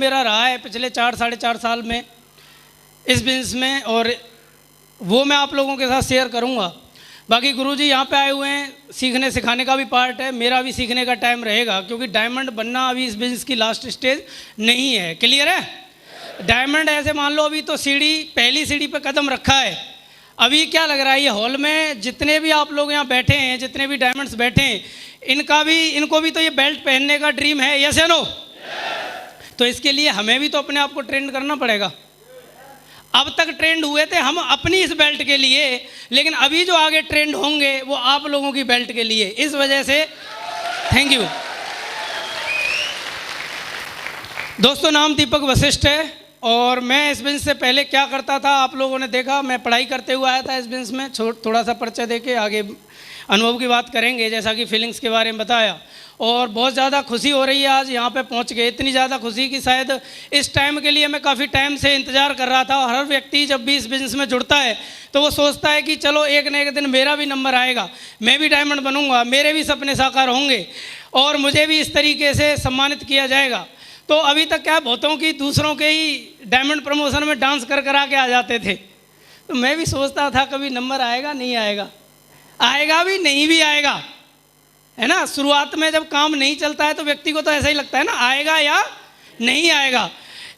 मेरा रहा है पिछले 4-4.5 साल में इस बिजनेस में, और वो मैं आप लोगों के साथ शेयर करूंगा। बाकी गुरुजी यहाँ पे आए हुए हैं, सीखने सिखाने का भी पार्ट है, मेरा भी सीखने का टाइम रहेगा, क्योंकि डायमंड बनना अभी इस बिजनेस की लास्ट स्टेज नहीं है। क्लियर है? डायमंड ऐसे मान लो अभी तो पहली सीढ़ी पे कदम रखा है। अभी क्या लग रहा है, ये हॉल में जितने भी आप लोग यहाँ बैठे हैं, जितने भी डायमंड्स बैठे हैं, इनको भी तो ये बेल्ट पहनने का ड्रीम है, यस या नो? तो इसके लिए हमें भी तो अपने आप को ट्रेंड करना पड़ेगा। अब तक ट्रेंड हुए थे हम अपनी इस बेल्ट के लिए, लेकिन अभी जो आगे ट्रेंड होंगे वो आप लोगों की बेल्ट के लिए। इस वजह से थैंक यू दोस्तों। नाम दीपक वशिष्ठ है और मैं इस बिजनेस से पहले क्या करता था आप लोगों ने देखा। मैं पढ़ाई करते हुए आया था इस बिजनेस में। थोड़ा सा परिचय देके आगे अनुभव की बात करेंगे, जैसा कि फीलिंग्स के बारे में बताया। और बहुत ज़्यादा खुशी हो रही है आज यहाँ पे पहुँच गए। इतनी ज़्यादा खुशी कि शायद इस टाइम के लिए मैं काफ़ी टाइम से इंतज़ार कर रहा था। और हर व्यक्ति जब भी इस बिज़नेस में जुड़ता है तो वो सोचता है कि चलो एक न एक दिन मेरा भी नंबर आएगा, मैं भी डायमंड बनूंगा, मेरे भी सपने साकार होंगे और मुझे भी इस तरीके से सम्मानित किया जाएगा। तो अभी तक क्या बहुतों की दूसरों के ही डायमंड प्रमोशन में डांस कर के आ जाते थे। तो मैं भी सोचता था कभी नंबर आएगा नहीं आएगा, आएगा भी नहीं भी आएगा, है ना। शुरुआत में जब काम नहीं चलता है तो व्यक्ति को तो ऐसा ही लगता है ना, आएगा या नहीं आएगा।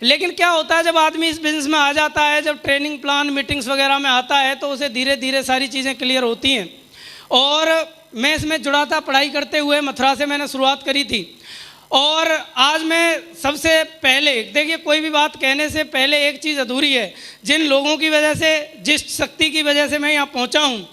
लेकिन क्या होता है जब आदमी इस बिजनेस में आ जाता है, जब ट्रेनिंग प्लान मीटिंग्स वगैरह में आता है तो उसे धीरे धीरे सारी चीज़ें क्लियर होती हैं। और मैं इसमें जुड़ा था पढ़ाई करते हुए, मथुरा से मैंने शुरुआत करी थी। और आज मैं सबसे पहले देखिए, कोई भी बात कहने से पहले एक चीज़ अधूरी है। जिन लोगों की वजह से, जिस शक्ति की वजह से मैं यहाँ पहुँचा हूँ,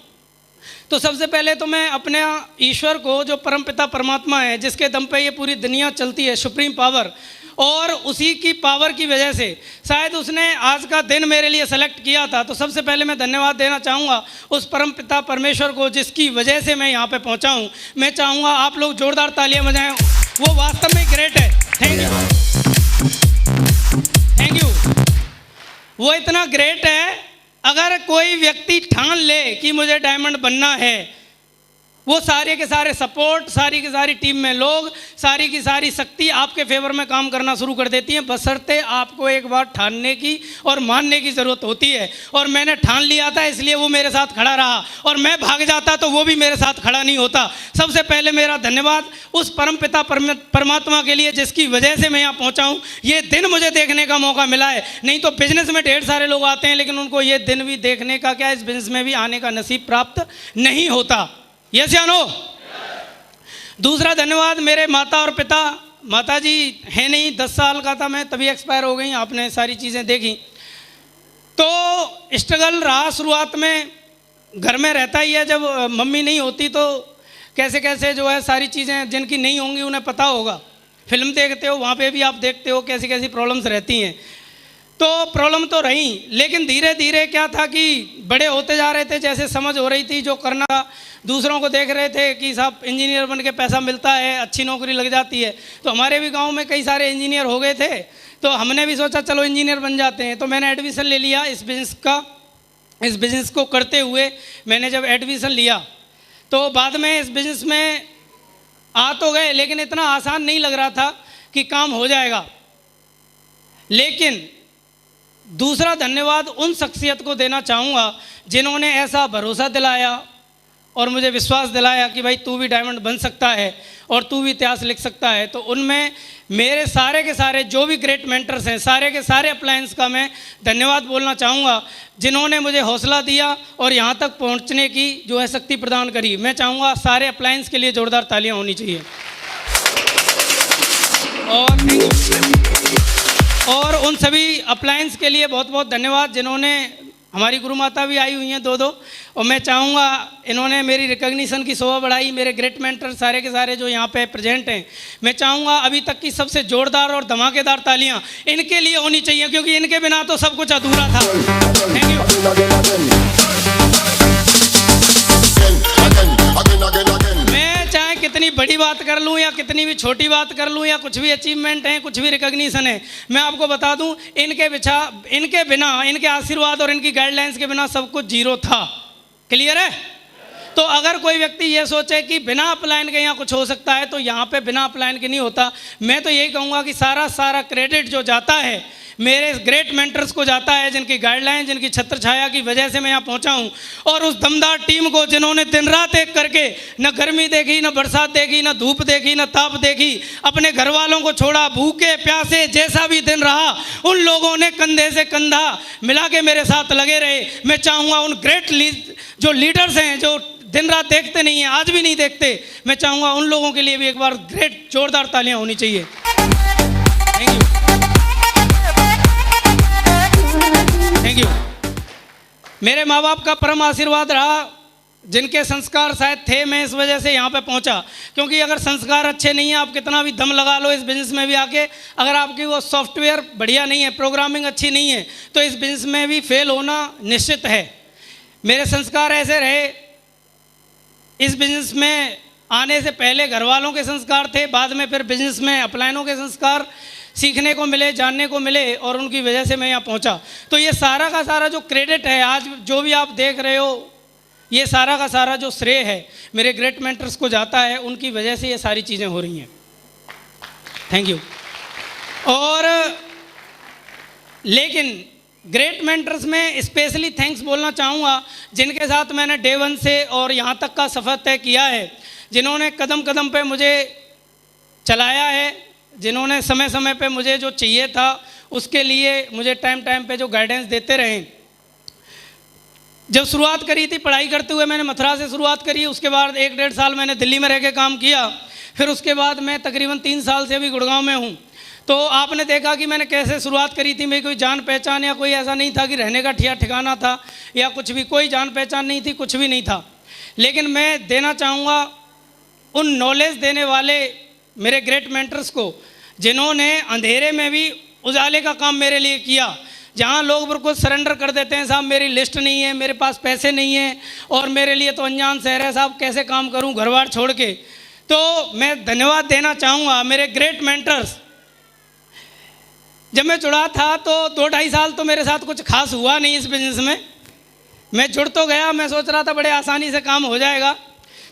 तो सबसे पहले तो मैं अपने ईश्वर को, जो परमपिता परमात्मा है, जिसके दम पे ये पूरी दुनिया चलती है, सुप्रीम पावर, और उसी की पावर की वजह से शायद उसने आज का दिन मेरे लिए सेलेक्ट किया था। तो सबसे पहले मैं धन्यवाद देना चाहूँगा उस परमपिता परमेश्वर को, जिसकी वजह से मैं यहाँ पे पहुँचा हूँ। मैं चाहूँगा आप लोग जोरदार तालियां बजाएं, वो वास्तव में ग्रेट है। Thank you. वो इतना ग्रेट है, अगर कोई व्यक्ति ठान ले कि मुझे डायमंड बनना है, वो सारे के सारे सपोर्ट, सारी की सारी टीम में लोग, सारी की सारी शक्ति आपके फेवर में काम करना शुरू कर देती है, बशर्ते आपको एक बार ठानने की और मानने की ज़रूरत होती है। और मैंने ठान लिया था, इसलिए वो मेरे साथ खड़ा रहा, और मैं भाग जाता तो वो भी मेरे साथ खड़ा नहीं होता। सबसे पहले मेरा धन्यवाद उस परमपिता परमात्मा के लिए, जिसकी वजह से मैं यहाँ पहुँचा हूँ। ये दिन मुझे देखने का मौका मिला है, नहीं तो बिजनेस में ढेर सारे लोग आते हैं, लेकिन उनको ये दिन भी देखने का, क्या इस बिजनेस में भी आने का नसीब प्राप्त नहीं होता। यस या नो? दूसरा धन्यवाद मेरे माता और पिता। माता जी है नहीं, 10 साल का था मैं तभी एक्सपायर हो गई। आपने सारी चीज़ें देखी। तो स्ट्रगल रहा शुरुआत में, घर में रहता ही है, जब मम्मी नहीं होती तो कैसे कैसे जो है सारी चीज़ें जिनकी नहीं होंगी उन्हें पता होगा। फिल्म देखते हो, वहाँ पे भी आप देखते हो कैसी कैसी प्रॉब्लम्स रहती हैं। तो प्रॉब्लम तो रही, लेकिन धीरे धीरे क्या था कि बड़े होते जा रहे थे, जैसे समझ हो रही थी जो करना। दूसरों को देख रहे थे कि साहब इंजीनियर बन के पैसा मिलता है, अच्छी नौकरी लग जाती है। तो हमारे भी गांव में कई सारे इंजीनियर हो गए थे, तो हमने भी सोचा चलो इंजीनियर बन जाते हैं। तो मैंने एडमिशन ले लिया इस बिज़नेस का। इस बिज़नेस को करते हुए मैंने जब एडमिशन लिया तो बाद में इस बिज़नेस में आ तो गए, लेकिन इतना आसान नहीं लग रहा था कि काम हो जाएगा। लेकिन दूसरा धन्यवाद उन शख्सियत को देना चाहूँगा जिन्होंने ऐसा भरोसा दिलाया और मुझे विश्वास दिलाया कि भाई तू भी डायमंड बन सकता है और तू भी इतिहास लिख सकता है। तो उनमें मेरे सारे के सारे जो भी ग्रेट मेंटर्स हैं, सारे के सारे अप्लायंस का मैं धन्यवाद बोलना चाहूँगा, जिन्होंने मुझे हौसला दिया और यहाँ तक पहुँचने की जो है शक्ति प्रदान करी। मैं चाहूँगा सारे अप्लायंस के लिए जोरदार तालियाँ होनी चाहिए। और उन सभी अप्लायंस के लिए बहुत बहुत धन्यवाद जिन्होंने, हमारी गुरु माता भी आई हुई हैं 2-2, और मैं चाहूँगा इन्होंने मेरी रिकॉग्निशन की शोभा बढ़ाई। मेरे ग्रेट मेंटर सारे के सारे जो यहाँ पे प्रेजेंट हैं, मैं चाहूँगा अभी तक की सबसे जोरदार और धमाकेदार तालियाँ इनके लिए होनी चाहिए, क्योंकि इनके बिना तो सब कुछ अधूरा था। Thank you. चाहे कितनी बड़ी बात कर लूँ या कितनी भी छोटी बात कर लूँ, या कुछ भी अचीवमेंट है, कुछ भी रिकॉग्निशन है, मैं आपको बता दूँ इनके बिना, इनके आशीर्वाद और इनकी गाइडलाइंस के बिना सब कुछ जीरो था। क्लियर है? तो अगर कोई व्यक्ति ये सोचे कि बिना अपलाइन के यहाँ कुछ हो सकता है, तो यहाँ पे बिना अपलाइन के नहीं होता। मैं तो यही कहूँगा कि सारा क्रेडिट जो जाता है मेरे ग्रेट मेंटर्स को जाता है, जिनकी गाइडलाइन, जिनकी छत्र छाया की वजह से मैं यहाँ पहुँचा हूँ। और उस दमदार टीम को जिन्होंने दिन रात एक करके न गर्मी देखी, न बरसात देखी, न धूप देखी, न ताप देखी, अपने घर वालों को छोड़ा, भूखे प्यासे जैसा भी दिन रहा, उन लोगों ने कंधे से कंधा मिला के मेरे साथ लगे रहे। मैं चाहूँगा उन ग्रेट जो लीडर्स हैं, जो दिन रात देखते नहीं हैं, आज भी नहीं देखते, मैं चाहूँगा उन लोगों के लिए भी एक बार ग्रेट जोरदार तालियाँ होनी चाहिए। Thank you, thank you. मेरे माँ बाप का परम आशीर्वाद रहा, जिनके संस्कार शायद थे, मैं इस वजह से यहाँ पे पहुँचा। क्योंकि अगर संस्कार अच्छे नहीं है, आप कितना भी दम लगा लो इस बिज़नेस में भी आके, अगर आपकी वो सॉफ्टवेयर बढ़िया नहीं है, प्रोग्रामिंग अच्छी नहीं है, तो इस बिज़नेस में भी फेल होना निश्चित है। मेरे संस्कार ऐसे रहे, इस बिज़नेस में आने से पहले घर वालों के संस्कार थे, बाद में फिर बिज़नेस में अपलाइनों के संस्कार सीखने को मिले, जानने को मिले, और उनकी वजह से मैं यहाँ पहुँचा। तो ये सारा का सारा जो क्रेडिट है, आज जो भी आप देख रहे हो, ये सारा का सारा जो श्रेय है मेरे ग्रेट मेंटर्स को जाता है। उनकी वजह से ये सारी चीज़ें हो रही हैं। Thank you. और लेकिन ग्रेट मेंटर्स में स्पेशली थैंक्स बोलना चाहूँगा, जिनके साथ मैंने डे 1 से और यहाँ तक का सफ़र तय किया है, जिन्होंने कदम कदम पे मुझे चलाया है, जिन्होंने समय समय पे मुझे जो चाहिए था उसके लिए मुझे टाइम टाइम पे जो गाइडेंस देते रहे। जब शुरुआत करी थी पढ़ाई करते हुए, मैंने मथुरा से शुरुआत करी, उसके बाद 1-1.5 साल मैंने दिल्ली में रह के काम किया, फिर उसके बाद मैं तकरीबन 3 साल से अभी गुड़गांव में हूँ। तो आपने देखा कि मैंने कैसे शुरुआत करी थी। मेरी कोई जान पहचान या कोई ऐसा नहीं था कि रहने का ठिकाना था या कुछ भी, कोई जान पहचान नहीं थी, कुछ भी नहीं था। लेकिन मैं देना चाहूँगा उन नॉलेज देने वाले मेरे ग्रेट मेंटर्स को, जिन्होंने अंधेरे में भी उजाले का काम मेरे लिए किया। जहाँ लोग बिल्कुल सरेंडर कर देते हैं, साहब मेरी लिस्ट नहीं है, मेरे पास पैसे नहीं है और मेरे लिए तो अनजान शहर है, साहब कैसे काम करूँ घर बार छोड़ के। तो मैं धन्यवाद देना चाहूँगा मेरे ग्रेट मेंटर्स। जब मैं जुड़ा था तो 2-2.5 साल तो मेरे साथ कुछ खास हुआ नहीं इस बिज़नेस में। मैं जुड़ तो गया, मैं सोच रहा था बड़े आसानी से काम हो जाएगा।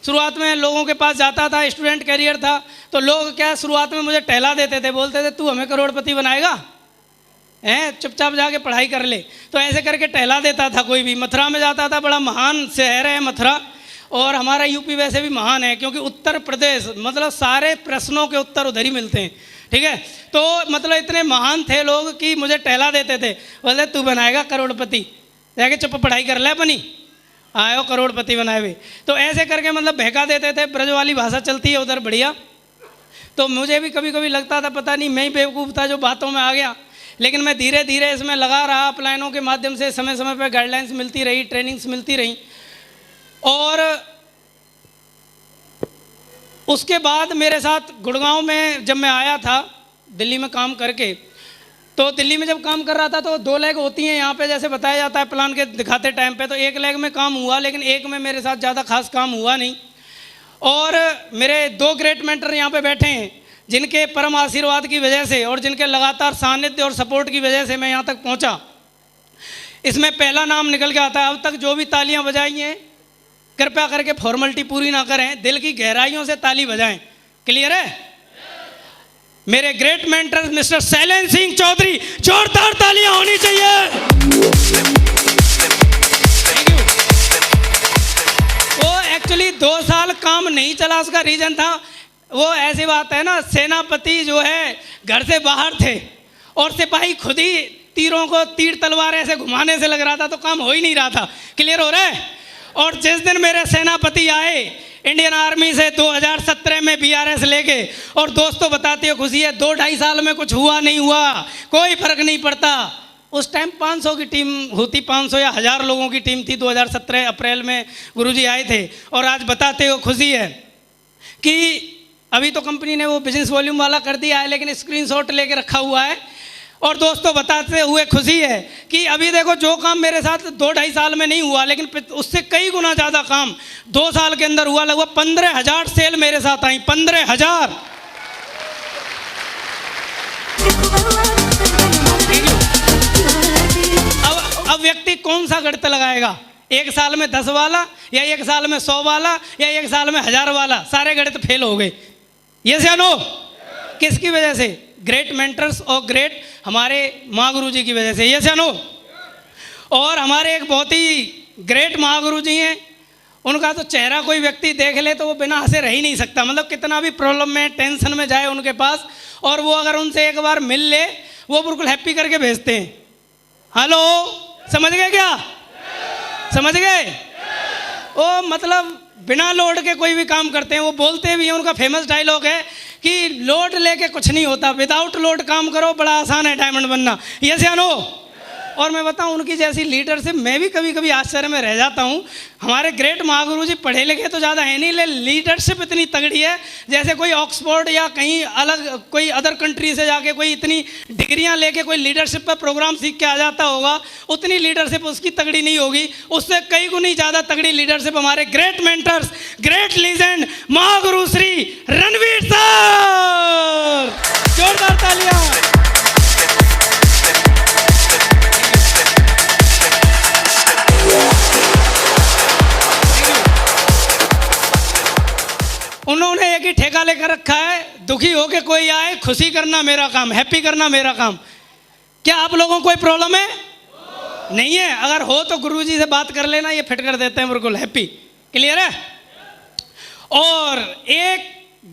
शुरुआत में लोगों के पास जाता था, स्टूडेंट कैरियर था, तो लोग क्या शुरुआत में मुझे टहला देते थे, बोलते थे तू हमें करोड़पति बनाएगा, हैं चुपचाप जाके पढ़ाई कर ले। तो ऐसे करके टहला देता था कोई भी। मथुरा में जाता था, बड़ा महान शहर है मथुरा, और हमारा यूपी वैसे भी महान है, क्योंकि उत्तर प्रदेश मतलब सारे प्रश्नों के उत्तर उधर ही मिलते हैं, ठीक है। तो मतलब इतने महान थे लोग कि मुझे टहला देते थे, बोलते तू बनाएगा करोड़पति, जाके चुप पढ़ाई कर ले अपनी, आयो करोड़पति बनाए हुए। तो ऐसे करके मतलब बहका देते थे। ब्रज वाली भाषा चलती है उधर बढ़िया। तो मुझे भी कभी कभी लगता था पता नहीं मैं ही बेवकूफ़ था जो बातों में आ गया, लेकिन मैं धीरे धीरे इसमें लगा रहा। अपलाइनों के माध्यम से समय समय पर गाइडलाइंस मिलती रही, ट्रेनिंग्स मिलती रही। और उसके बाद मेरे साथ गुड़गांव में जब मैं आया था दिल्ली में काम करके, तो दिल्ली में जब काम कर रहा था तो 2 लेग होती हैं यहाँ पे, जैसे बताया जाता है प्लान के दिखाते टाइम पे। तो 1 लेग में काम हुआ, लेकिन 1 में मेरे साथ ज़्यादा खास काम हुआ नहीं। और मेरे 2 ग्रेट मेंटर यहाँ पे बैठे हैं, जिनके परम आशीर्वाद की वजह से और जिनके लगातार सानिध्य और सपोर्ट की वजह से मैं यहाँ तक पहुँचा। इसमें पहला नाम निकल के आता है। अब तक जो भी तालियाँ बजाई हैं, कृपया करके फॉर्मेलिटी पूरी ना करें, दिल की गहराइयों से ताली बजाएं। क्लियर है? मेरे great mentor mister Shailendra Singh Chaudhary, जोरदार तालियां होनी चाहिए। वो एक्चुअली 2 साल काम नहीं चला, उसका रीजन था, वो ऐसी बात है ना, सेनापति जो है घर से बाहर थे और सिपाही खुद ही तीरों को तीर तलवार ऐसे घुमाने से लग रहा था, तो काम हो ही नहीं रहा था। क्लियर हो रहा है? और जिस दिन मेरे सेनापति आए इंडियन आर्मी से 2017 में BRS लेके, और दोस्तों बताते हो खुशी है 2-2.5 साल में कुछ हुआ नहीं हुआ, कोई फर्क नहीं पड़ता। उस टाइम 500 की टीम होती, 500 या 1000 लोगों की टीम थी। 2017 अप्रैल में गुरुजी आए थे। और आज बताते हो खुशी है कि अभी तो कंपनी ने वो बिजनेस वॉल्यूम वाला कर दिया है, लेकिन स्क्रीनशॉट लेके रखा हुआ है। और दोस्तों बताते हुए खुशी है कि अभी देखो जो काम मेरे साथ 2-2.5 साल में नहीं हुआ, लेकिन उससे कई गुना ज़्यादा काम 2 साल के अंदर हुआ। लगभग 15,000 सेल मेरे साथ आई, 15,000। अब व्यक्ति कौन सा गणित लगाएगा? एक साल में 10 वाला या एक साल में 100 वाला या एक साल में 1000 वाला, सारे गणित फेल हो गए। यस या नो? किसकी वजह से? ग्रेट मेंटर्स और ग्रेट हमारे महागुरु जी की वजह से। यस या नो? और हमारे एक बहुत ही ग्रेट महागुरु जी हैं, उनका तो चेहरा कोई व्यक्ति देख ले तो वो बिना हंसे रह ही नहीं सकता। मतलब कितना भी प्रॉब्लम में टेंशन में जाए उनके पास, और वो अगर उनसे एक बार मिल ले वो बिल्कुल हैप्पी करके भेजते हैं। हेलो, समझ गए क्या? समझ गए? वो मतलब बिना लोड के कोई भी काम करते हैं। वो बोलते भी हैं, उनका फेमस डायलॉग है कि लोड लेके कुछ नहीं होता, विदाउट लोड काम करो, बड़ा आसान है डायमंड बनना। यस या नो? और मैं बताऊं, उनकी जैसी लीडरशिप मैं भी कभी कभी आश्चर्य में रह जाता हूं। हमारे ग्रेट महागुरु जी पढ़े लिखे तो ज़्यादा है नहीं, लेकिन लीडरशिप इतनी तगड़ी है। जैसे कोई ऑक्सफोर्ड या कहीं अलग कोई अदर कंट्री से जाके कोई इतनी डिग्रियां लेके कोई लीडरशिप पर प्रोग्राम सीख के आ जाता होगा, उतनी लीडरशिप उसकी तगड़ी नहीं होगी। उससे कई गुनी ज़्यादा तगड़ी लीडरशिप हमारे great mentors, great legend Mahaguru Shri Ranveer sir. जोरदार तालियां। उन्होंने एक ही ठेका लेकर रखा है, दुखी हो के कोई आए, खुशी करना मेरा काम, हैप्पी करना मेरा काम। क्या आप लोगों को कोई प्रॉब्लम है? नहीं है? अगर हो तो गुरुजी से बात कर लेना, ये फिट कर देते हैं बिल्कुल हैप्पी। क्लियर है? और एक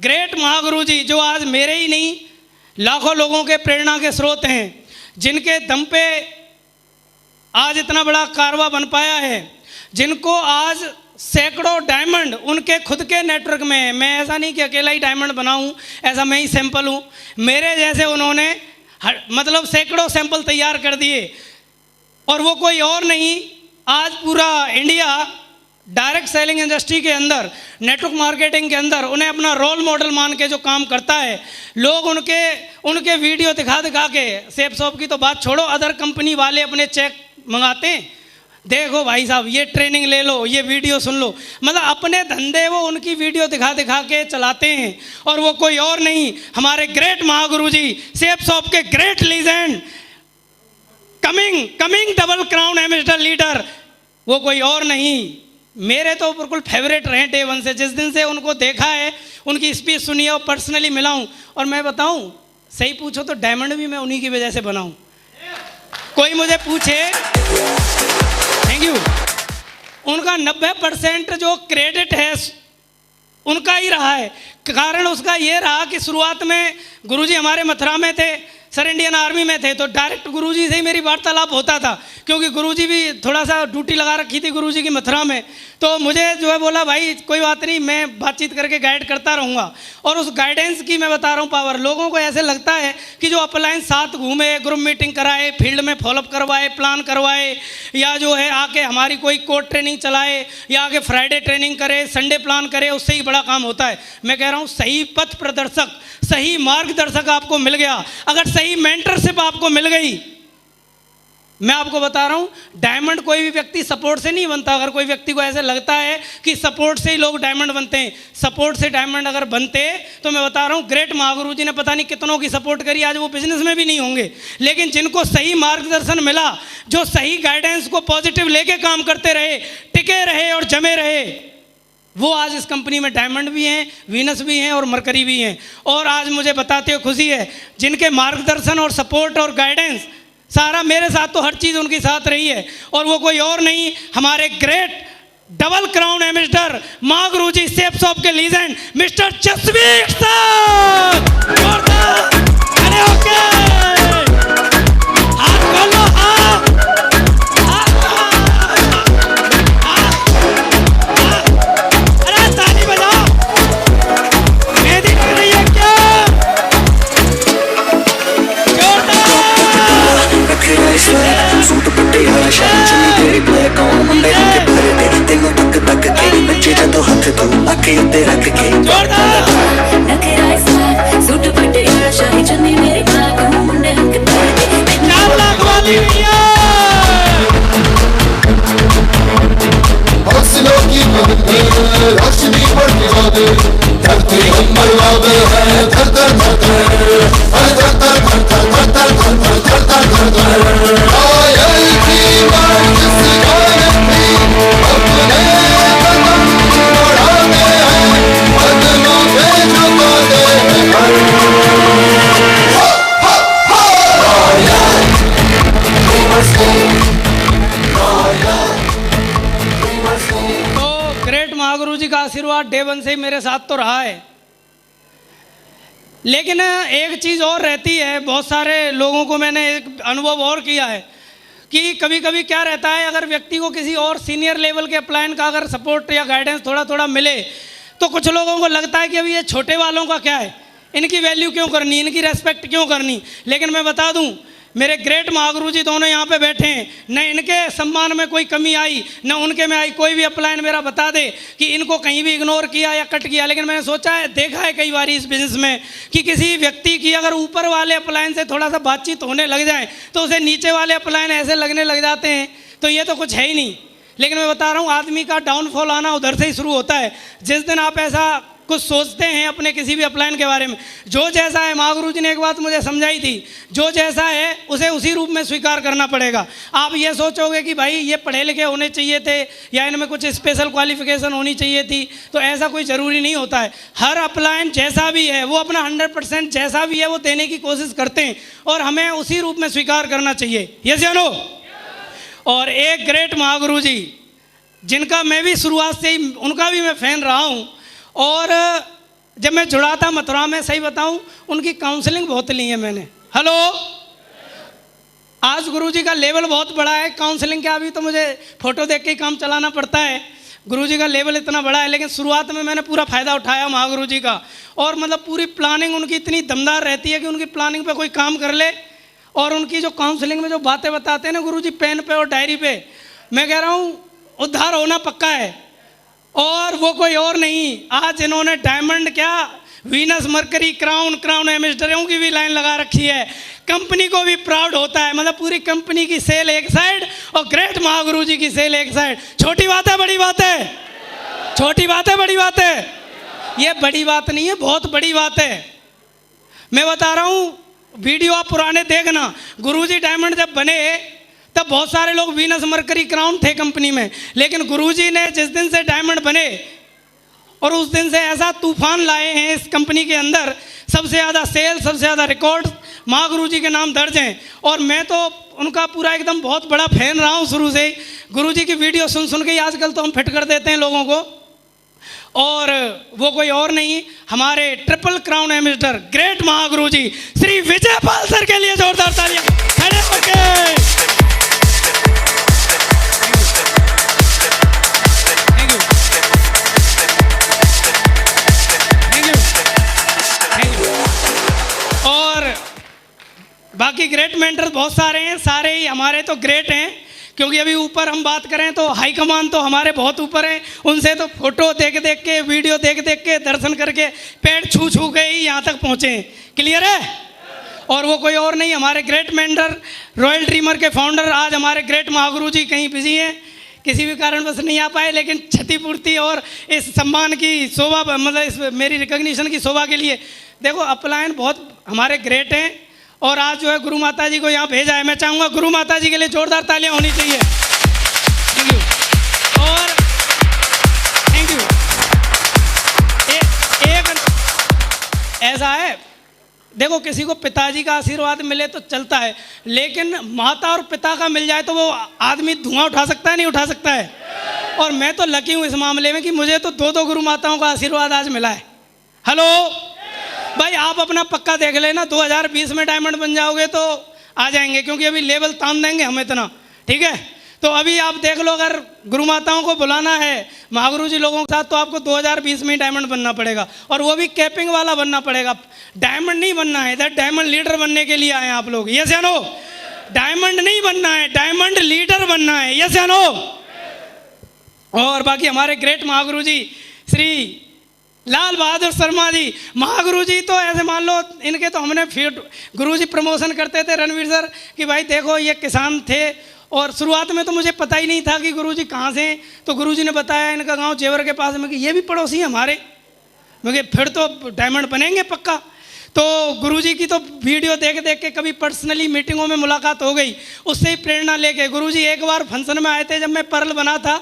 ग्रेट महागुरु जी जो आज मेरे ही नहीं लाखों लोगों के प्रेरणा के स्रोत हैं, जिनके दम पे आज इतना बड़ा कारवा बन पाया है, जिनको आज सैकड़ों डायमंड उनके खुद के नेटवर्क में है। मैं ऐसा नहीं कि अकेला ही डायमंड बनाऊं, ऐसा मैं ही सैंपल हूं। मेरे जैसे उन्होंने मतलब सैकड़ों सैंपल तैयार कर दिए, और वो कोई और नहीं, आज पूरा इंडिया डायरेक्ट सेलिंग इंडस्ट्री के अंदर, नेटवर्क मार्केटिंग के अंदर उन्हें अपना रोल मॉडल मान के जो काम करता है। लोग उनके वीडियो दिखा दिखा के, सेप शॉप की तो बात छोड़ो, अदर कंपनी वाले अपने चेक मंगाते हैं, देखो भाई साहब ये ट्रेनिंग ले लो, ये वीडियो सुन लो। मतलब अपने धंधे वो उनकी वीडियो दिखा दिखा के चलाते हैं, और वो कोई और नहीं, हमारे ग्रेट महागुरु जी, सेप शॉप के great legend, coming double crown ambassador leader, वो कोई और नहीं, मेरे तो बिल्कुल फेवरेट रहे डे वन से। जिस दिन से उनको देखा है, उनकी स्पीच सुनी है और पर्सनली मिला हूँ, और मैं बताऊँ सही पूछो तो डायमंड भी मैं उन्हीं की वजह से बनाऊँ। कोई मुझे पूछे, थैंक यू, उनका 90% जो क्रेडिट है उनका ही रहा है। कारण उसका ये रहा कि शुरुआत में गुरुजी हमारे मथुरा में थे, सर इंडियन आर्मी में थे, तो डायरेक्ट गुरुजी से ही मेरी वार्तालाप होता था, क्योंकि गुरुजी भी थोड़ा सा ड्यूटी लगा रखी थी गुरुजी की मथुरा में। तो मुझे जो है बोला, भाई कोई बात नहीं, मैं बातचीत करके गाइड करता रहूँगा। और उस गाइडेंस की मैं बता रहा हूँ पावर। लोगों को ऐसे लगता है कि जो अपलाइन साथ घूमे, ग्रुप मीटिंग कराए, फील्ड में फॉलोअप करवाए, प्लान करवाए, या जो है आके हमारी कोई कोड ट्रेनिंग चलाए, या आके फ्राइडे ट्रेनिंग करे, संडे प्लान करे, उससे ही बड़ा काम होता है। मैं कह रहा हूँ सही पथ प्रदर्शक, सही मार्गदर्शक आपको मिल गया, अगर सही मेंटरशिप आपको मिल गई, मैं आपको बता रहा हूं, डायमंड कोई भी व्यक्ति सपोर्ट से नहीं बनता। अगर कोई व्यक्ति को ऐसे लगता है कि सपोर्ट से ही लोग डायमंड बनते हैं, सपोर्ट से डायमंड अगर बनते तो मैं बता रहा हूं, ग्रेट महागुरु जी ने पता नहीं कितनों की सपोर्ट करी, आज वो बिजनेस में भी नहीं होंगे। लेकिन जिनको सही मार्गदर्शन मिला, जो सही गाइडेंस को पॉजिटिव लेके काम करते रहे, टिके रहे और जमे रहे, वो आज इस कंपनी में डायमंड भी हैं, वीनस भी हैं और मरकरी भी हैं। और आज मुझे बताते हुए खुशी है, जिनके मार्गदर्शन और सपोर्ट और गाइडेंस सारा मेरे साथ, तो हर चीज़ उनके साथ रही है, और वो कोई और नहीं, हमारे great double crown ambassador Mahaguru जी, सेप शॉप के लीजेंड मिस्टर जसवीर सर। अरे ओके, हाथ खोलो, हाथ सूट पटियाला शाही चुनी तेरी ब्लैक ऑन मुंडे के भरे दे तेनू तक तक के बच्चे जदों हथ तू अखे उत्ते रख के नखरा स्टाइल सूट पटियाला शाही चुनी मेरी ब्लैक ऑन मुंडे के भरे दे 4 लाख वाली हौसलों की रोशनी बढ़ती जाए, धरती हम मरवावे है, धर धर धर धर धर धर धर धर धर धर धर धर धर धर धर। आयल की बात जिस गाने में जी का आशीर्वाद डे वन से ही मेरे साथ तो रहा है, लेकिन एक चीज़ और रहती है, बहुत सारे लोगों को मैंने एक अनुभव और किया है कि कभी कभी क्या रहता है, अगर व्यक्ति को किसी और सीनियर लेवल के अपलाइन का अगर सपोर्ट या गाइडेंस थोड़ा थोड़ा मिले तो कुछ लोगों को लगता है कि अभी ये छोटे वालों का क्या है, इनकी वैल्यू क्यों करनी, इनकी रेस्पेक्ट क्यों करनी। लेकिन मैं बता दूं, मेरे ग्रेट महागुरु जी दोनों यहाँ पे बैठे हैं, न इनके सम्मान में कोई कमी आई न उनके में आई। कोई भी अपलाइन मेरा बता दे कि इनको कहीं भी इग्नोर किया या कट किया, लेकिन मैंने सोचा है, देखा है कई बार इस बिजनेस में कि किसी व्यक्ति की अगर ऊपर वाले अपलाइन से थोड़ा सा बातचीत होने लग जाए तो उसे नीचे वाले अपलाइन ऐसे लगने लग जाते हैं, तो ये तो कुछ है ही नहीं। लेकिन मैं बता रहा हूँ, आदमी का डाउनफॉल आना उधर से ही शुरू होता है, जिस दिन आप ऐसा कुछ सोचते हैं अपने किसी भी अपलाइन के बारे में। जो जैसा है, महागुरु जी ने एक बात मुझे समझाई थी, जो जैसा है उसे उसी रूप में स्वीकार करना पड़ेगा। आप ये सोचोगे कि भाई ये पढ़े लिखे होने चाहिए थे या इनमें कुछ स्पेशल क्वालिफिकेशन होनी चाहिए थी, तो ऐसा कोई ज़रूरी नहीं होता है। हर अपलाइन जैसा भी है वो अपना 100% जैसा भी है वो देने की कोशिश करते हैं और हमें उसी रूप में स्वीकार करना चाहिए। यस या नो? और एक ग्रेट महागुरु जी जिनका मैं भी शुरुआत से ही उनका भी मैं फ़ैन रहा हूँ, और जब मैं जुड़ा था मथुरा में, सही बताऊं, उनकी काउंसलिंग बहुत ली है मैंने। हेलो, आज गुरुजी का लेवल बहुत बड़ा है, काउंसलिंग का अभी तो मुझे फ़ोटो देख के ही काम चलाना पड़ता है। गुरुजी का लेवल इतना बड़ा है, लेकिन शुरुआत में मैंने पूरा फ़ायदा उठाया महागुरु जी का। और मतलब पूरी प्लानिंग उनकी इतनी दमदार रहती है कि उनकी प्लानिंग पे कोई काम कर ले, और उनकी जो काउंसलिंग में जो बातें बताते हैं ना गुरुजी, पेन पे और डायरी पे, मैं कह रहा हूँ उद्धार होना पक्का है। और वो कोई और नहीं, आज इन्होंने डायमंड क्या, वीनस, मरकरी, क्राउन एम्बेसडरों की भी लाइन लगा रखी है। कंपनी को भी प्राउड होता है, मतलब पूरी कंपनी की सेल एक साइड और ग्रेट महागुरु जी की सेल एक साइड। छोटी बात है, बड़ी बात है? छोटी बात है, बड़ी बात है? ये बड़ी बात नहीं है, बहुत बड़ी बात है। मैं बता रहा हूँ, वीडियो आप पुराने देखना, गुरुजी डायमंड जब बने तब बहुत सारे लोग वीनस, मरकरी, क्राउन थे कंपनी में, लेकिन गुरुजी ने जिस दिन से डायमंड बने और उस दिन से ऐसा तूफान लाए हैं इस कंपनी के अंदर, सबसे ज़्यादा सेल, सबसे ज़्यादा रिकॉर्ड महागुरु जी के नाम दर्ज हैं। और मैं तो उनका पूरा एकदम बहुत बड़ा फैन रहा हूँ शुरू से ही। गुरु जी की वीडियो सुन सुन के ही आजकल तो हम फिट कर देते हैं लोगों को। और वो कोई और नहीं, हमारे triple crown ambassador great Mahaguru जी श्री विजय पाल सर के लिए जोरदार तालियां। खड़े होके बाकी ग्रेट मेंटर्स बहुत सारे हैं, सारे ही हमारे तो ग्रेट हैं, क्योंकि अभी ऊपर हम बात करें तो हाई कमान तो हमारे बहुत ऊपर हैं। उनसे तो फोटो देख देख के, वीडियो देख देख के, दर्शन करके, पैर छू छू के ही यहाँ तक पहुँचे हैं। क्लियर है? और वो कोई और नहीं, हमारे ग्रेट मेंटर रॉयल ड्रीमर के फाउंडर आज हमारे ग्रेट महागुरु जी कहीं बिजी हैं, किसी भी कारणवश नहीं आ पाए, लेकिन क्षतिपूर्ति और इस सम्मान की शोभा, मतलब इस मेरी रिकॉग्निशन की शोभा के लिए देखो अपलायन बहुत हमारे ग्रेट हैं। और आज जो है गुरु माता जी को यहाँ भेजा है, मैं चाहूँगा गुरु माता जी के लिए जोरदार तालियां होनी चाहिए। Thank you. और थैंक यू। एक ऐसा है, देखो किसी को पिताजी का आशीर्वाद मिले तो चलता है, लेकिन माता और पिता का मिल जाए तो वो आदमी धुआं उठा सकता है, नहीं उठा सकता है? और मैं तो लकी हूँ इस मामले में कि मुझे तो दो गुरु माताओं का आशीर्वाद आज मिला है। हेलो भाई, आप अपना पक्का देख लेना, 2020 में डायमंड बन जाओगे तो आ जाएंगे, क्योंकि अभी लेवल तान देंगे हम इतना, ठीक है? तो अभी आप देख लो, अगर गुरु माताओं को बुलाना है महागुरु जी लोगों के साथ तो आपको 2020 में ही डायमंड बनना पड़ेगा, और वो भी कैपिंग वाला बनना पड़ेगा। डायमंड नहीं बनना है, इधर डायमंड लीडर बनने के लिए आए हैं आप लोग। यस या नो? डायमंड नहीं बनना है, डायमंड लीडर बनना है। यस या नो? और बाकी हमारे ग्रेट महागुरु जी श्री लाल बहादुर शर्मा जी, महागुरु जी तो ऐसे मान लो इनके तो हमने फिर गुरु जी प्रमोशन करते थे रणवीर सर कि भाई देखो ये किसान थे, और शुरुआत में तो मुझे पता ही नहीं था कि गुरु जी कहाँ से हैं, तो गुरु जी ने बताया इनका गांव जेवर के पास में कि ये भी पड़ोसी हैं हमारे। मुझे फिर तो डायमंड बनेंगे पक्का। तो गुरु जी की तो वीडियो देख देख के कभी पर्सनली मीटिंगों में मुलाकात हो गई, उससे ही प्रेरणा लेके गुरु जी एक बार फंक्शन में आए थे जब मैं पर्ल बना था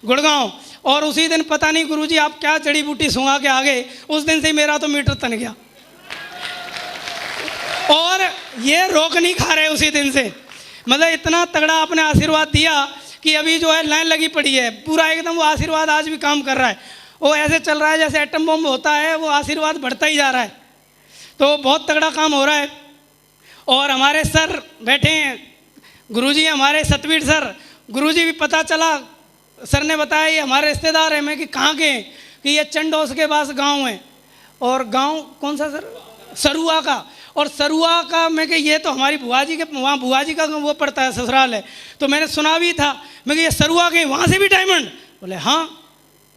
गुड़गांव, और उसी दिन पता नहीं गुरुजी आप क्या जड़ी बूटी सुंघा के आ गए, उस दिन से मेरा तो मीटर तन गया, और ये रोक नहीं खा रहे उसी दिन से। मतलब इतना तगड़ा आपने आशीर्वाद दिया कि अभी जो है लाइन लगी पड़ी है, पूरा एकदम वो आशीर्वाद आज भी काम कर रहा है। वो ऐसे चल रहा है जैसे एटम बम होता है, वो आशीर्वाद बढ़ता ही जा रहा है। तो बहुत तगड़ा काम हो रहा है। और हमारे सर बैठे हैं, गुरुजी हमारे सतवीर सर, गुरुजी भी पता चला, सर ने बताया ये हमारे रिश्तेदार हैं। मैं कि कहाँ के हैं? कि ये चंडोस के पास गांव है। और गांव कौन सा सर? सरुआ का। और सरुआ का मैं कि ये तो हमारी बुआ जी के, वहाँ बुआ जी का वो पड़ता है, ससुराल है। तो मैंने सुना भी था। मैं कि ये सरुआ के वहाँ से भी डायमंड? बोले हाँ।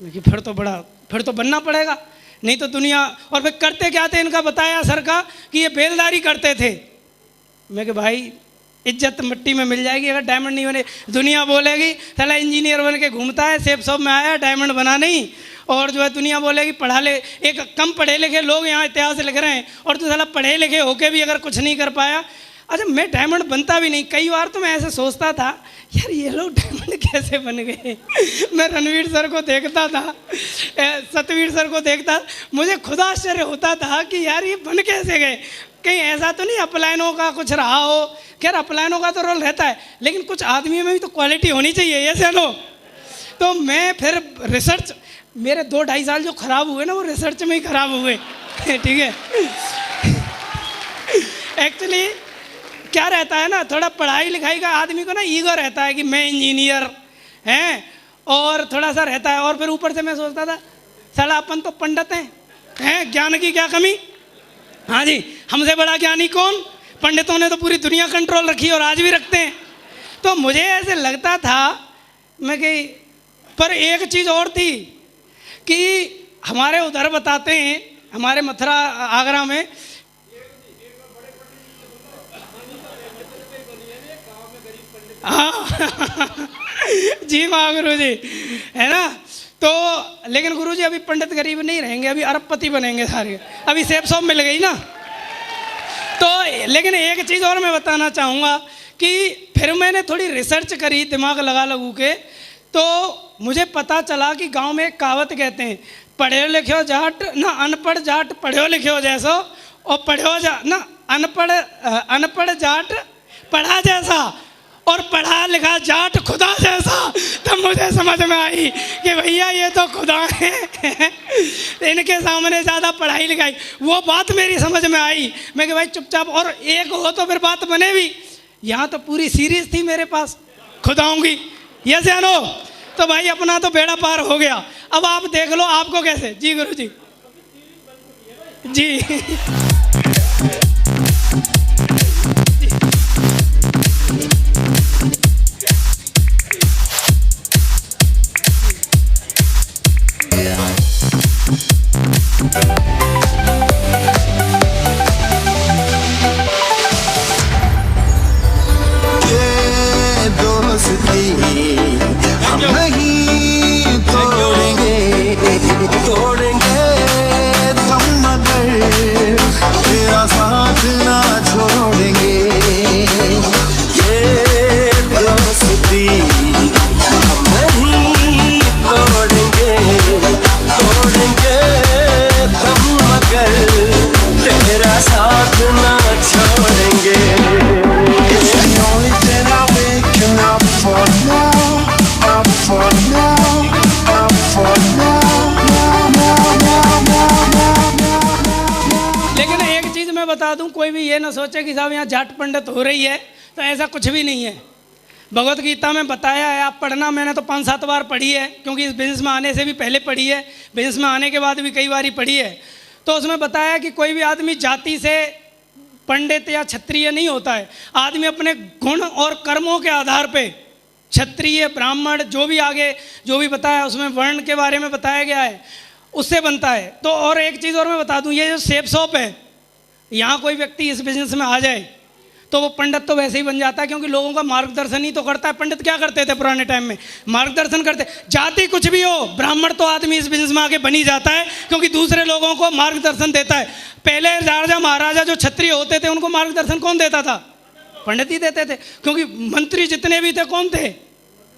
मैं कि फिर तो बनना पड़ेगा, नहीं तो दुनिया। और फिर करते क्या थे इनका बताया सर का कि ये बेलदारी करते थे। मैं कि भाई इज्जत मिट्टी में मिल जाएगी अगर डायमंड नहीं बने। दुनिया बोलेगी साला इंजीनियर बन के घूमता है, सेब सब में आया, डायमंड बना नहीं। और जो है दुनिया बोलेगी पढ़ा ले, एक कम पढ़े लिखे लोग यहाँ इतिहास लिख रहे हैं और तो साला पढ़े लिखे होके भी अगर कुछ नहीं कर पाया। अच्छा मैं डायमंड बनता भी नहीं। कई बार तो मैं ऐसे सोचता था यार ये लोग डायमंड कैसे बन गए। मैं रणवीर सर को देखता था, सतवीर सर को देखता, मुझे खुद आश्चर्य होता था कि यार ये बन कैसे गए। कहीं ऐसा तो नहीं अपलायनों का कुछ रहा हो? खैर अपलायनों का तो रोल रहता है, लेकिन कुछ आदमियों में भी तो क्वालिटी होनी चाहिए, ये जानो। तो मैं फिर रिसर्च, मेरे 2-2.5 साल जो खराब हुए ना वो रिसर्च में ही खराब हुए। ठीक है। एक्चुअली क्या रहता है ना, थोड़ा पढ़ाई लिखाई का आदमी को ना ईगो रहता है कि मैं इंजीनियर हैं, और थोड़ा सा रहता है। और फिर ऊपर से मैं सोचता था साला अपन तो पंडित हैं, ज्ञान की क्या कमी। हाँ जी, हमसे बड़ा ज्ञानी कौन? पंडितों ने तो पूरी दुनिया कंट्रोल रखी और आज भी रखते हैं। तो मुझे ऐसे लगता था मैं कि, पर एक चीज़ और थी कि हमारे उधर बताते हैं, हमारे मथुरा आगरा में हाँ जी माँ गुरु जी, है ना। तो लेकिन गुरुजी अभी पंडित गरीब नहीं रहेंगे, अभी अरबपति बनेंगे सारे। अभी सेब सौंप मिल गई ना। तो लेकिन एक चीज़ और मैं बताना चाहूँगा कि फिर मैंने थोड़ी रिसर्च करी दिमाग लगा लगू के, तो मुझे पता चला कि गांव में एक कहावत कहते हैं, पढ़े लिखे जाट ना अनपढ़ जाट पढ़ो लिखे जैसो, और पढ़ो जा ना अनपढ़ जाट पढ़ा जैसा, और पढ़ा लिखा जाट खुदा जैसा। तब मुझे समझ में आई कि भैया ये तो खुदा हैं, इनके सामने ज़्यादा पढ़ाई लिखाई, वो बात मेरी समझ में आई। मैं कि भाई चुपचाप, और एक हो तो फिर बात बने भी। यहाँ तो पूरी सीरीज थी मेरे पास खुदाओं की, ये जानो। तो भाई अपना तो बेड़ा पार हो गया। अब आप देख लो आपको कैसे। जी गुरु जी जी। बता दूं, कोई भी ये ना सोचे कि साहब यहाँ जाट पंडित हो रही है, तो ऐसा कुछ भी नहीं है। भगवत गीता में बताया है, आप पढ़ना, मैंने तो 5-7 बार पढ़ी है, क्योंकि इस बिजनेस में आने से भी पहले पढ़ी है, बिजनेस में आने के बाद भी कई बार पढ़ी है। तो उसमें बताया कि कोई भी आदमी जाति से पंडित या क्षत्रिय नहीं होता है। आदमी अपने गुण और कर्मों के आधार पे क्षत्रिय ब्राह्मण जो भी आगे जो भी बताया उसमें वर्ण के बारे में बताया गया है, उससे बनता है। तो और एक चीज़ और मैं बता दूं, ये जो सेब शॉप है, यहाँ कोई व्यक्ति इस बिजनेस में आ जाए तो वो पंडित तो वैसे ही बन जाता है, क्योंकि लोगों का मार्गदर्शन ही तो करता है। पंडित क्या करते थे पुराने टाइम में? मार्गदर्शन करते। जाति कुछ भी हो, ब्राह्मण तो आदमी इस बिजनेस में आके बन ही जाता है, क्योंकि दूसरे लोगों को मार्गदर्शन देता है। पहले राजा महाराजा जो क्षत्रिय होते थे उनको मार्गदर्शन कौन देता था? पंडित ही देते थे, क्योंकि मंत्री जितने भी थे कौन थे?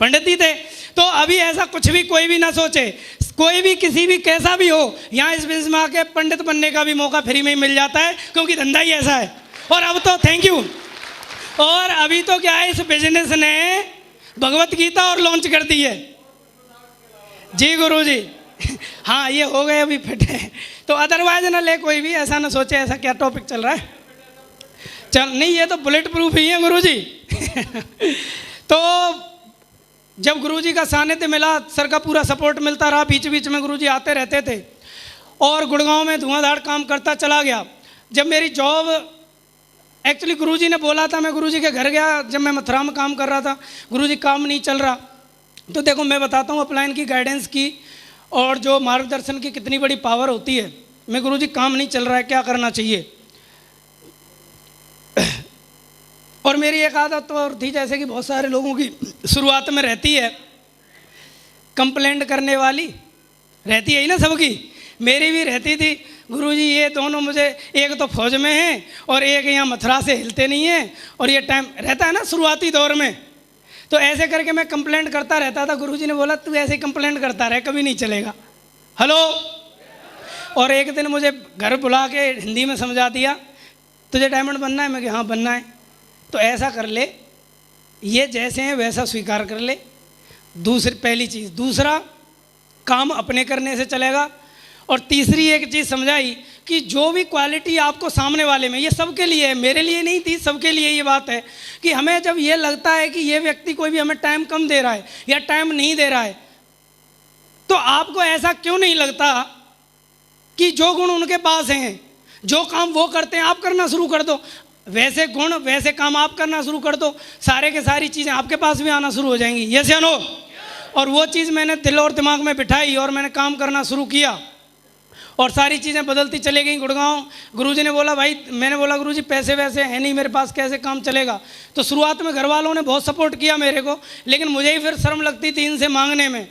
पंडित ही थे। तो अभी ऐसा कुछ भी कोई भी ना सोचे, कोई भी किसी भी कैसा भी हो, यहाँ इस बिजनेस में आके पंडित बनने का भी मौका फ्री में ही मिल जाता है, क्योंकि धंधा ही ऐसा है। और अब तो थैंक यू, और अभी तो क्या है, इस बिजनेस ने भगवत गीता और लॉन्च कर दी है। जी गुरु जी, हाँ ये हो गए अभी फिट है, तो अदरवाइज ना ले कोई भी, ऐसा ना सोचे ऐसा क्या टॉपिक चल रहा है। चल नहीं, ये तो बुलेट प्रूफ ही है गुरुजी। तो जब गुरुजी का सानिध्य मिला, सर का पूरा सपोर्ट मिलता रहा, बीच बीच में गुरुजी आते रहते थे और गुड़गांव में धुआंधार काम करता चला गया। जब मेरी जॉब, एक्चुअली गुरुजी ने बोला था, मैं गुरुजी के घर गया जब मैं मथुरा में काम कर रहा था, गुरुजी काम नहीं चल रहा, तो देखो मैं बताता हूँ अपलाइन की गाइडेंस की और जो मार्गदर्शन की कितनी बड़ी पावर होती है। मैं गुरुजी काम नहीं चल रहा है, क्या करना चाहिए। और मेरी एक आदत तो और थी, जैसे कि बहुत सारे लोगों की शुरुआत में रहती है, कंप्लेंट करने वाली रहती है ही ना सबकी, मेरी भी रहती थी। गुरुजी ये दोनों मुझे, एक तो फौज में हैं और एक यहाँ मथुरा से हिलते नहीं हैं, और ये टाइम रहता है ना शुरुआती दौर में, तो ऐसे करके मैं कंप्लेंट करता रहता था। गुरुजी ने बोला तू ऐसे कंप्लेंट करता रहे, कभी नहीं चलेगा। हेलो। और एक दिन मुझे घर बुला के हिंदी में समझा दिया, तुझे डायमंड बनना है? मैं कि हाँ बनना है। तो ऐसा कर ले, ये जैसे हैं वैसा स्वीकार कर ले, दूसरी पहली चीज़। दूसरा, काम अपने करने से चलेगा। और तीसरी एक चीज़ समझाई कि जो भी क्वालिटी आपको सामने वाले में, ये सबके लिए है, मेरे लिए नहीं थी, सबके लिए ये बात है कि हमें जब ये लगता है कि ये व्यक्ति कोई भी हमें टाइम कम दे रहा है या टाइम नहीं दे रहा है, तो आपको ऐसा क्यों नहीं लगता कि जो गुण उनके पास हैं, जो काम वो करते हैं, आप करना शुरू कर दो। वैसे गुण वैसे काम आप करना शुरू कर दो, सारे के सारी चीज़ें आपके पास भी आना शुरू हो जाएंगी। यस या नो? और वो चीज़ मैंने दिल और दिमाग में बिठाई और मैंने काम करना शुरू किया और सारी चीज़ें बदलती चली गई। गुड़गांव गुरुजी ने बोला भाई, मैंने बोला गुरुजी पैसे वैसे है नहीं मेरे पास, कैसे काम चलेगा। तो शुरुआत में घर वालों ने बहुत सपोर्ट किया मेरे को, लेकिन मुझे ही फिर शर्म लगती थी इनसे मांगने में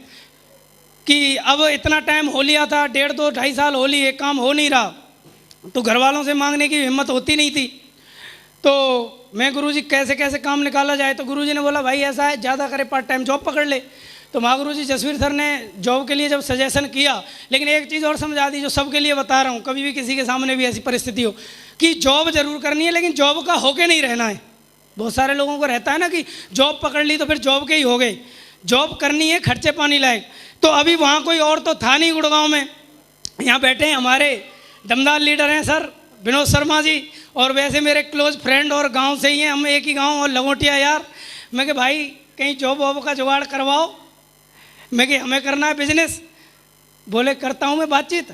कि अब इतना टाइम हो लिया था, 1.5 2 2.5 साल हो लिए, काम हो नहीं रहा, तो घर वालों से मांगने की हिम्मत होती नहीं थी। तो मैं गुरुजी कैसे कैसे काम निकाला जाए, तो गुरुजी ने बोला भाई ऐसा है, ज़्यादा करे पार्ट टाइम जॉब पकड़ ले। तो महागुरु जी जसवीर सर ने जॉब के लिए जब सजेशन किया, लेकिन एक चीज़ और समझा दी जो सबके लिए बता रहा हूँ, कभी भी किसी के सामने भी ऐसी परिस्थिति हो कि जॉब जरूर करनी है, लेकिन जॉब का होके नहीं रहना है। बहुत सारे लोगों को रहता है ना कि जॉब पकड़ ली तो फिर जॉब के ही हो गए, जॉब करनी है खर्चे पानी लायक। तो अभी वहाँ कोई और तो था नहीं गुड़गांव में, यहाँ बैठे हैं हमारे दमदार लीडर हैं सर विनोद शर्मा जी, और वैसे मेरे क्लोज फ्रेंड और गांव से ही हैं, हम एक ही गांव और लंगोटिया यार। मैं कि भाई कहीं जॉब वॉब का जुगाड़ करवाओ, मैं कि हमें करना है बिजनेस। बोले करता हूँ मैं बातचीत।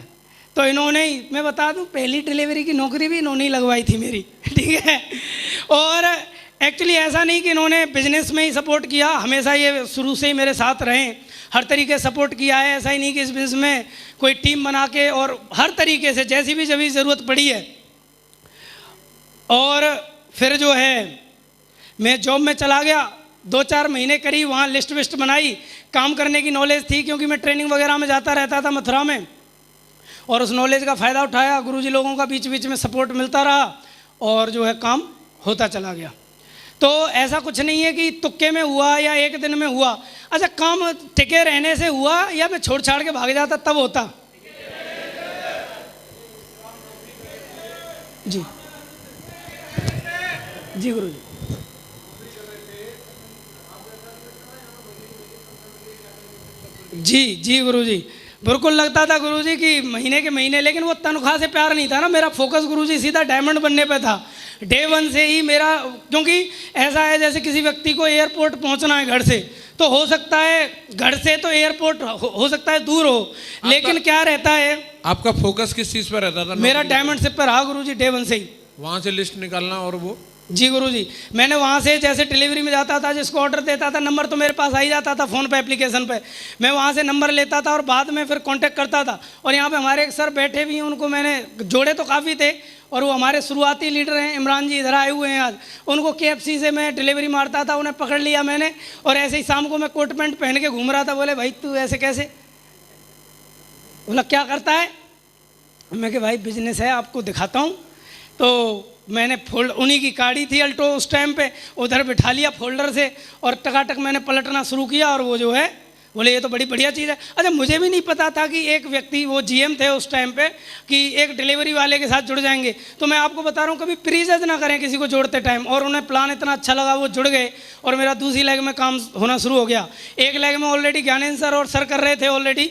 तो इन्होंने ही, मैं बता दूँ, पहली डिलीवरी की नौकरी भी इन्होंने ही लगवाई थी मेरी, ठीक है। और एक्चुअली ऐसा नहीं कि इन्होंने बिजनेस में ही सपोर्ट किया, हमेशा ये शुरू से ही मेरे साथ रहें, हर तरीके से सपोर्ट किया है। ऐसा ही नहीं कि इस बिजनेस में कोई टीम बना के, और हर तरीके से जैसी भी जब भी ज़रूरत पड़ी है। और फिर जो है मैं जॉब में चला गया, 2-4 महीने करीब वहाँ लिस्ट विस्ट बनाई, काम करने की नॉलेज थी क्योंकि मैं ट्रेनिंग वगैरह में जाता रहता था मथुरा में, और उस नॉलेज का फ़ायदा उठाया। गुरुजी लोगों का बीच बीच में सपोर्ट मिलता रहा और जो है काम होता चला गया। तो ऐसा कुछ नहीं है कि तुक्के में हुआ या एक दिन में हुआ। अच्छा, काम टिके रहने से हुआ या मैं छोड़ छाड़ के भाग जाता तब होता? जी जी गुरुजी। जी जी गुरुजी, बिल्कुल लगता था गुरुजी कि महीने के महीने, लेकिन वो तनख्वाह से प्यार नहीं था ना, मेरा फोकस गुरुजी सीधा डायमंड बनने पे था। डे 1 से ही मेरा, क्योंकि ऐसा है जैसे किसी व्यक्ति को एयरपोर्ट पहुंचना है घर से, तो हो सकता है घर से तो एयरपोर्ट हो सकता है दूर हो, लेकिन क्या रहता है, आपका फोकस किस चीज़ पर रहता था? मेरा डायमंड शिप पर रहा गुरुजी डे 1 से ही। वहाँ से लिस्ट निकालना और वो? जी गुरुजी, मैंने वहाँ से जैसे डिलीवरी में जाता था, जिसको ऑर्डर देता था, नंबर तो मेरे पास आ ही जाता था फ़ोन पे, एप्लीकेशन पे, मैं वहाँ से नंबर लेता था और बाद में फिर कांटेक्ट करता था। और यहाँ पे हमारे एक सर बैठे भी हैं, उनको मैंने जोड़े तो काफ़ी थे, और वो हमारे शुरुआती लीडर हैं, इमरान जी इधर आए हुए हैं आज। उनको KFC से मैं डिलीवरी मारता था, उन्हें पकड़ लिया मैंने, और ऐसे ही शाम को मैं कोट पैंट पहन के घूम रहा था। बोले भाई तू ऐसे कैसे? बोला क्या करता है? मैं कि भाई बिजनेस है, आपको दिखाता हूँ। तो मैंने उन्हीं की गाड़ी थी अल्टो उस टाइम पे, उधर बिठा लिया फोल्डर से, और टकाटक मैंने पलटना शुरू किया, और वो जो है बोले ये तो बड़ी बढ़िया चीज़ है। अच्छा, मुझे भी नहीं पता था कि एक व्यक्ति, वो GM थे उस टाइम पे, कि एक डिलीवरी वाले के साथ जुड़ जाएंगे। तो मैं आपको बता रहा हूँ, कभी प्रीजज ना करें किसी को जोड़ते टाइम। और उन्हें प्लान इतना अच्छा लगा, वो जुड़ गए, और मेरा दूसरी लेग में काम होना शुरू हो गया। एक लेग में ऑलरेडी ज्ञानेंद्र सर और सर कर रहे थे ऑलरेडी,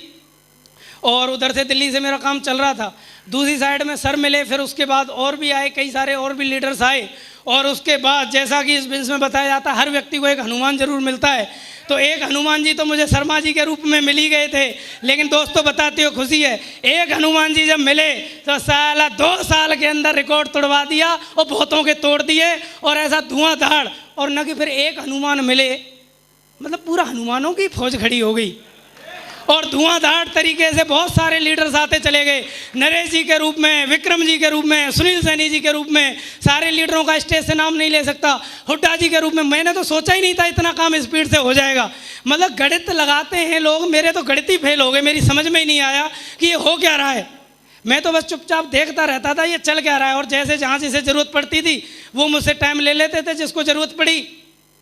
और उधर से दिल्ली से मेरा काम चल रहा था। दूसरी साइड में सर मिले, फिर उसके बाद और भी आए, कई सारे और भी लीडर्स आए। और उसके बाद जैसा कि इस बिजनेस में बताया जाता है हर व्यक्ति को एक हनुमान जरूर मिलता है, तो एक हनुमान जी तो मुझे शर्मा जी के रूप में मिल ही गए थे। लेकिन दोस्तों बताते हो खुशी है, एक हनुमान जी जब मिले तो साला 2 साल के अंदर रिकॉर्ड तोड़वा दिया और बहुतों के तोड़ दिए, और ऐसा धुआंधार। और न कि फिर एक हनुमान मिले, मतलब पूरा हनुमानों की फौज खड़ी हो गई और धुआंधार तरीके से बहुत सारे लीडर्स आते चले गए। नरेश जी के रूप में, विक्रम जी के रूप में, सुनील सैनी जी के रूप में, सारे लीडरों का स्टेज से नाम नहीं ले सकता, हुड्डा जी के रूप में। मैंने तो सोचा ही नहीं था इतना काम स्पीड से हो जाएगा। मतलब गणित लगाते हैं लोग, मेरे तो गणित ही फेल हो गए, मेरी समझ में ही नहीं आया कि ये हो क्या रहा है। मैं तो बस चुपचाप देखता रहता था ये चल क्या रहा है, और जैसे जहाँ जिसे ज़रूरत पड़ती थी वो मुझसे टाइम ले लेते थे। जिसको ज़रूरत पड़ी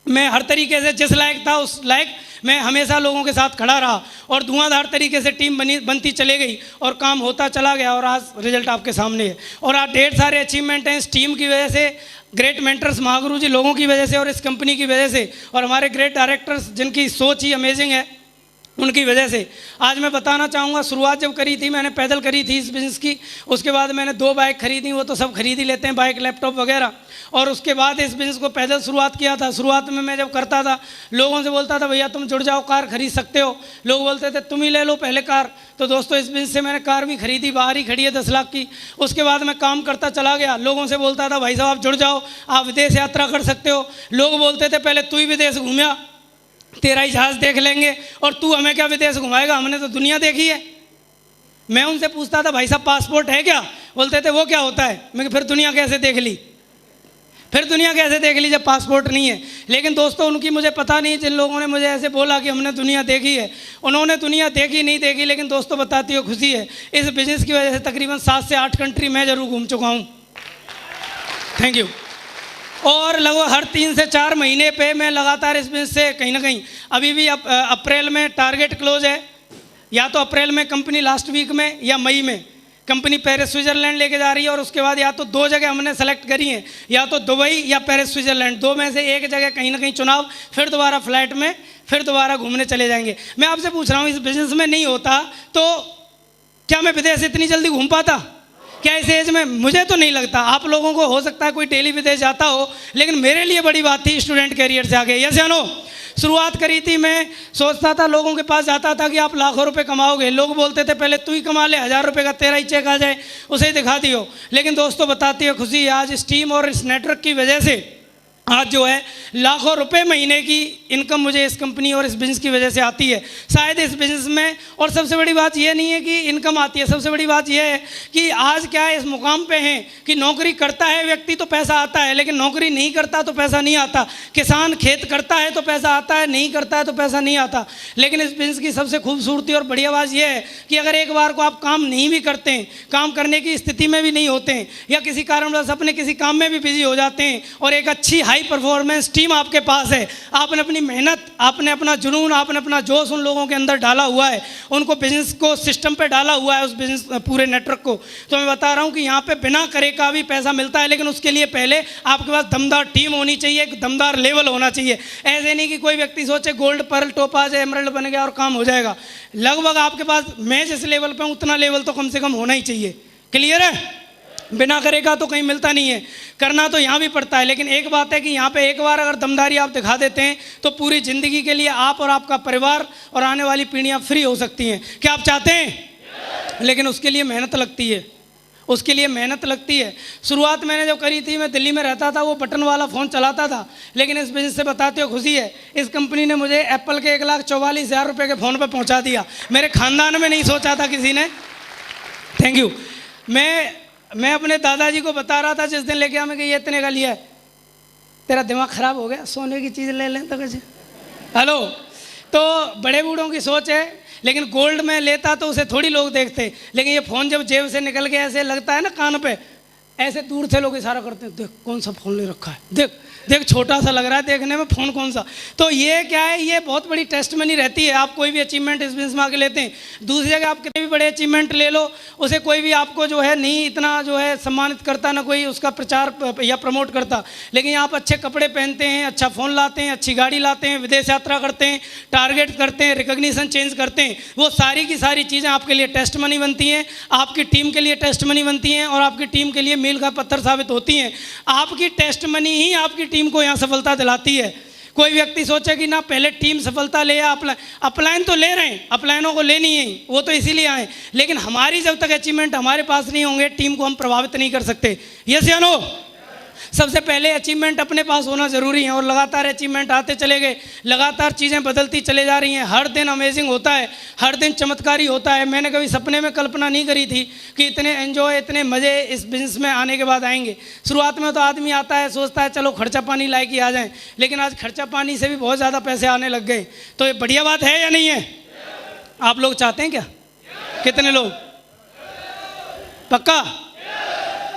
मैं हर तरीके से जिस लायक था उस लायक मैं हमेशा लोगों के साथ खड़ा रहा, और धुआंधार तरीके से टीम बनती चली गई और काम होता चला गया, और आज रिजल्ट आपके सामने है। और आज ढेर सारे अचीवमेंट हैं इस टीम की वजह से, ग्रेट मेंटर्स महागुरु जी लोगों की वजह से और इस कंपनी की वजह से, और हमारे ग्रेट डायरेक्टर्स जिनकी सोच ही अमेजिंग है उनकी वजह से। आज मैं बताना चाहूँगा, शुरुआत जब करी थी मैंने पैदल करी थी इस बिज़नेस की। उसके बाद मैंने 2 बाइक खरीदी, वो तो सब खरीद ही लेते हैं, बाइक, लैपटॉप वगैरह। और उसके बाद इस बिज़नेस को पैदल शुरुआत किया था। शुरुआत में मैं जब करता था लोगों से बोलता था भैया तुम जुड़ जाओ, कार खरीद सकते हो। लोग बोलते थे तुम ही ले लो पहले कार। तो दोस्तों इस बिज़नेस से मैंने कार भी खरीदी, बाहर ही खड़ी है 10 लाख की। उसके बाद मैं काम करता चला गया, लोगों से बोलता था भाई साहब आप जुड़ जाओ, आप विदेश यात्रा कर सकते हो। लोग बोलते थे पहले तू ही विदेश घूमिया, तेरा ही जहाज़ देख लेंगे, और तू हमें क्या विदेश घुमाएगा, हमने तो दुनिया देखी है। मैं उनसे पूछता था भाई साहब पासपोर्ट है क्या? बोलते थे वो क्या होता है? मैं फिर दुनिया कैसे देख ली, फिर दुनिया कैसे देख ली जब पासपोर्ट नहीं है। लेकिन दोस्तों उनकी मुझे पता नहीं, जिन लोगों ने मुझे ऐसे बोला कि हमने दुनिया देखी है, उन्होंने दुनिया देखी नहीं देखी, लेकिन दोस्तों बताती हो खुशी है, इस बिज़नेस की वजह से तकरीबन 7 से 8 कंट्री मैं ज़रूर घूम चुका हूँ। Thank you. और लगभग हर 3 से 4 महीने पे मैं लगातार इस बिज़नेस से कहीं ना कहीं, अभी भी अप्रैल में टारगेट क्लोज है, या तो अप्रैल में कंपनी लास्ट वीक में या मई में कंपनी पेरिस स्विट्ज़रलैंड लेके जा रही है। और उसके बाद या तो 2 जगह हमने सेलेक्ट करी हैं, या तो दुबई या पेरिस स्विट्ज़रलैंड, 2 में से एक जगह कहीं ना कहीं चुनाव, फिर दोबारा फ्लाइट में फिर दोबारा घूमने चले जाएंगे। मैं आपसे पूछ रहा हूँ इस बिज़नेस में नहीं होता तो क्या मैं विदेश इतनी जल्दी घूम पाता? क्या इस एज में? मुझे तो नहीं लगता। आप लोगों को हो सकता है कोई डेली विदेश जाता हो, लेकिन मेरे लिए बड़ी बात थी स्टूडेंट कैरियर से आगे। यस या नो? शुरुआत करी थी, मैं सोचता था, लोगों के पास जाता था कि आप लाखों रुपए कमाओगे। लोग बोलते थे पहले तू ही कमा ले, 1000 रुपये का तेरा ही चेक आ जाए, उसे ही दिखा दियो। लेकिन दोस्तों बताती है खुशी, आज इस टीम और इस नेटवर्क की वजह से आज जो है लाखों रुपए महीने की इनकम मुझे इस कंपनी और इस बिज़नेस की वजह से आती है। शायद इस बिज़नेस में, और सबसे बड़ी बात यह नहीं है कि इनकम आती है, सबसे बड़ी बात यह है कि आज क्या है, इस मुकाम पे हैं कि नौकरी करता है व्यक्ति तो पैसा आता है, लेकिन नौकरी नहीं करता तो पैसा नहीं आता। किसान खेत करता है तो पैसा आता है, नहीं करता है तो पैसा नहीं आता। लेकिन इस बिज़नेस की सबसे खूबसूरती और बढ़िया बात यह है कि अगर एक बार को आप काम नहीं भी करते हैं, काम करने की स्थिति में भी नहीं होते हैं, या किसी कारणवश अपने किसी काम में भी बिजी हो जाते हैं, और एक अच्छी हाई परफॉर्मेंस टीम आपके पास है, आपने अपनी मेहनत, आपने अपना जुनून, आपने अपना जोश उन लोगों के अंदर डाला हुआ है, उनको बिजनेस को सिस्टम पे डाला हुआ है, उस बिजनेस पूरे नेटवर्क को, तो मैं बता रहा हूँ कि यहाँ पे बिना करे का भी पैसा मिलता है। लेकिन उसके लिए पहले आपके पास दमदार टीम होनी चाहिए, एक दमदार लेवल होना चाहिए। ऐसे नहीं कि कोई व्यक्ति सोचे गोल्ड, पर्ल, टोपाज, एमरल्ड बन गया और काम हो जाएगा। लगभग आपके पास, मैं जिस लेवल पे हूँ उतना लेवल तो कम से कम होना ही चाहिए। क्लियर है? बिना करेगा तो कहीं मिलता नहीं है, करना तो यहाँ भी पड़ता है। लेकिन एक बात है कि यहाँ पे एक बार अगर दमदारी आप दिखा देते हैं तो पूरी ज़िंदगी के लिए आप और आपका परिवार और आने वाली पीढ़ियाँ फ्री हो सकती हैं। क्या आप चाहते हैं? लेकिन उसके लिए मेहनत लगती है, उसके लिए मेहनत लगती है। शुरुआत मैंने जब करी थी, मैं दिल्ली में रहता था, वो बटन वाला फ़ोन चलाता था। लेकिन इस बिज़नेस से बताते हो खुशी है, इस कंपनी ने मुझे एप्पल के 1,44,000 रुपये के फ़ोन पर पहुँचा दिया। मेरे ख़ानदान में नहीं सोचा था किसी ने। Thank you. मैं अपने दादाजी को बता रहा था जिस दिन लेके आया, मैं कि ये इतने का लिया है, तेरा दिमाग ख़राब हो गया, सोने की चीज़ ले लें तो कैसे? हेलो, तो बड़े बूढ़ों की सोच है। लेकिन गोल्ड में लेता तो उसे थोड़ी लोग देखते, लेकिन ये फ़ोन जब जेब से निकल के ऐसे लगता है ना कान पे, ऐसे दूर से लोग इशारा करते हैं, देख कौन सा फ़ोन ले रखा है, देख देख छोटा सा लग रहा है देखने में, फ़ोन कौन सा। तो ये क्या है, ये बहुत बड़ी टेस्टमनी रहती है। आप कोई भी अचीवमेंट इस बिजनेस में आके लेते हैं, दूसरी जगह आप कितने भी बड़े अचीवमेंट ले लो, उसे कोई भी आपको जो है नहीं इतना जो है सम्मानित करता, ना कोई उसका प्रचार या प्रमोट करता। लेकिन आप अच्छे कपड़े पहनते हैं, अच्छा फ़ोन लाते हैं, अच्छी गाड़ी लाते हैं, विदेश यात्रा करते हैं, टारगेट करते हैं, रिकग्निशन चेंज करते हैं, वो सारी की सारी चीज़ें आपके लिए टेस्ट मनी बनती हैं, आपकी टीम के लिए टेस्ट मनी बनती हैं और आपकी टीम के लिए मील का पत्थर साबित होती हैं। आपकी टेस्ट मनी ही आपकी टीम को यहाँ सफलता दिलाती है। कोई व्यक्ति सोचे कि ना पहले टीम सफलता ले या अपलाइन तो ले रहे हैं, अपलाइनों को लेनी है, वो तो इसीलिए आए, लेकिन हमारी जब तक अचीवमेंट हमारे पास नहीं होंगे टीम को हम प्रभावित नहीं कर सकते। यस या नो? सबसे पहले अचीवमेंट अपने पास होना ज़रूरी है और लगातार अचीवमेंट आते चले गए, लगातार चीज़ें बदलती चले जा रही हैं। हर दिन अमेजिंग होता है, हर दिन चमत्कारी होता है। मैंने कभी सपने में कल्पना नहीं करी थी कि इतने एंजॉय, इतने मज़े इस बिजनेस में आने के बाद आएंगे। शुरुआत में तो आदमी आता है सोचता है चलो खर्चा पानी लायक ही आ जाएं, लेकिन आज खर्चा पानी से भी बहुत ज़्यादा पैसे आने लग गए। तो ये बढ़िया बात है या नहीं है? आप लोग चाहते हैं क्या? कितने लोग? पक्का?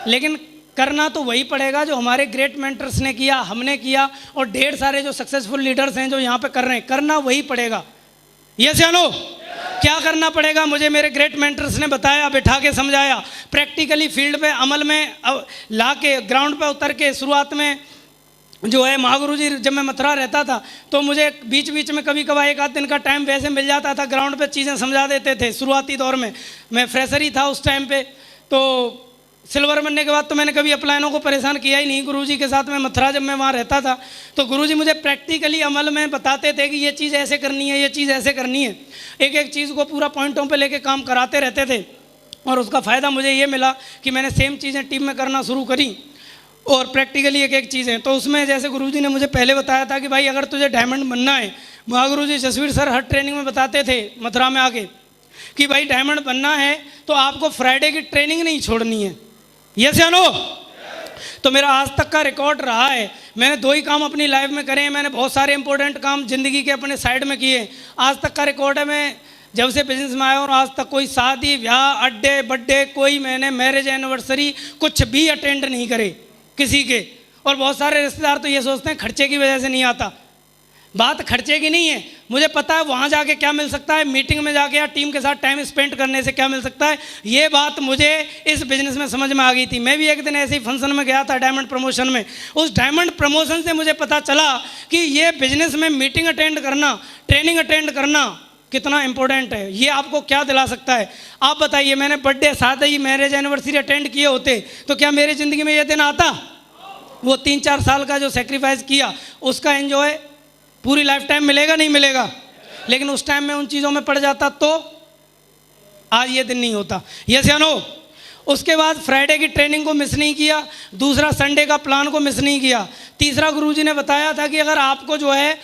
लेकिन करना तो वही पड़ेगा जो हमारे ग्रेट मेंटर्स ने किया, हमने किया, और ढेर सारे जो सक्सेसफुल लीडर्स हैं जो यहाँ पे कर रहे हैं, करना वही पड़ेगा। यस या नो? क्या करना पड़ेगा? मुझे मेरे ग्रेट मेंटर्स ने बताया, बिठा के समझाया, प्रैक्टिकली फील्ड पे अमल में ला के, ग्राउंड पे उतर के। शुरुआत में जो है महागुरु जी, जब मैं मथुरा रहता था तो मुझे बीच बीच में कभी कभार एक आध दिन का टाइम वैसे मिल जाता था, ग्राउंड पे चीज़ें समझा देते थे। शुरुआती दौर में मैं फ्रेशर ही था उस टाइम पे, तो सिल्वर बनने के बाद तो मैंने कभी अपलाइनों को परेशान किया ही नहीं। गुरुजी के साथ में मथुरा जब मैं वहाँ रहता था तो गुरुजी मुझे प्रैक्टिकली अमल में बताते थे कि ये चीज़ ऐसे करनी है, ये चीज़ ऐसे करनी है। एक एक चीज़ को पूरा पॉइंटों पे लेके काम कराते रहते थे और उसका फ़ायदा मुझे ये मिला कि मैंने सेम चीज़ें टीम में करना शुरू करी और प्रैक्टिकली एक एक चीज़ें। तो उसमें जैसे गुरुजी ने मुझे पहले बताया था कि भाई अगर तुझे डायमंड बनना है, महागुरु जी जसवीर सर हर ट्रेनिंग में बताते थे मथुरा में आके कि भाई डायमंड बनना है तो आपको फ्राइडे की ट्रेनिंग नहीं छोड़नी है। यस या नो? तो मेरा आज तक का रिकॉर्ड रहा है, मैंने 2 ही काम अपनी लाइफ में करे हैं। मैंने बहुत सारे इंपॉर्टेंट काम ज़िंदगी के अपने साइड में किए। आज तक का रिकॉर्ड है, मैं जब से बिजनेस में आया और आज तक कोई शादी ब्याह अड्डे बर्थडे, कोई मैंने मैरिज एनिवर्सरी कुछ भी अटेंड नहीं करे किसी के। और बहुत सारे रिश्तेदार तो ये सोचते हैं खर्चे की वजह से नहीं आता। बात खर्चे की नहीं है, मुझे पता है वहाँ जाके क्या मिल सकता है, मीटिंग में जाके या टीम के साथ टाइम स्पेंड करने से क्या मिल सकता है। ये बात मुझे इस बिजनेस में समझ में आ गई थी। मैं भी एक दिन ऐसे ही फंक्शन में गया था डायमंड प्रमोशन में। उस डायमंड प्रमोशन से मुझे पता चला कि ये बिजनेस में मीटिंग अटेंड करना, ट्रेनिंग अटेंड करना कितना इंपॉर्टेंट है। ये आपको क्या दिला सकता है? आप बताइए, मैंने बर्थडे, शादी, मैरिज एनिवर्सरी अटेंड किए होते तो क्या मेरी ज़िंदगी में ये दिन आता? वो 3-4 साल का जो सेक्रीफाइस किया उसका एंजॉय पूरी लाइफ टाइम मिलेगा नहीं मिलेगा? लेकिन उस टाइम में उन चीज़ों में पड़ जाता तो आज ये दिन नहीं होता। यस या नो? उसके बाद फ्राइडे की ट्रेनिंग को मिस नहीं किया, दूसरा संडे का प्लान को मिस नहीं किया, तीसरा गुरुजी ने बताया था कि अगर आपको जो है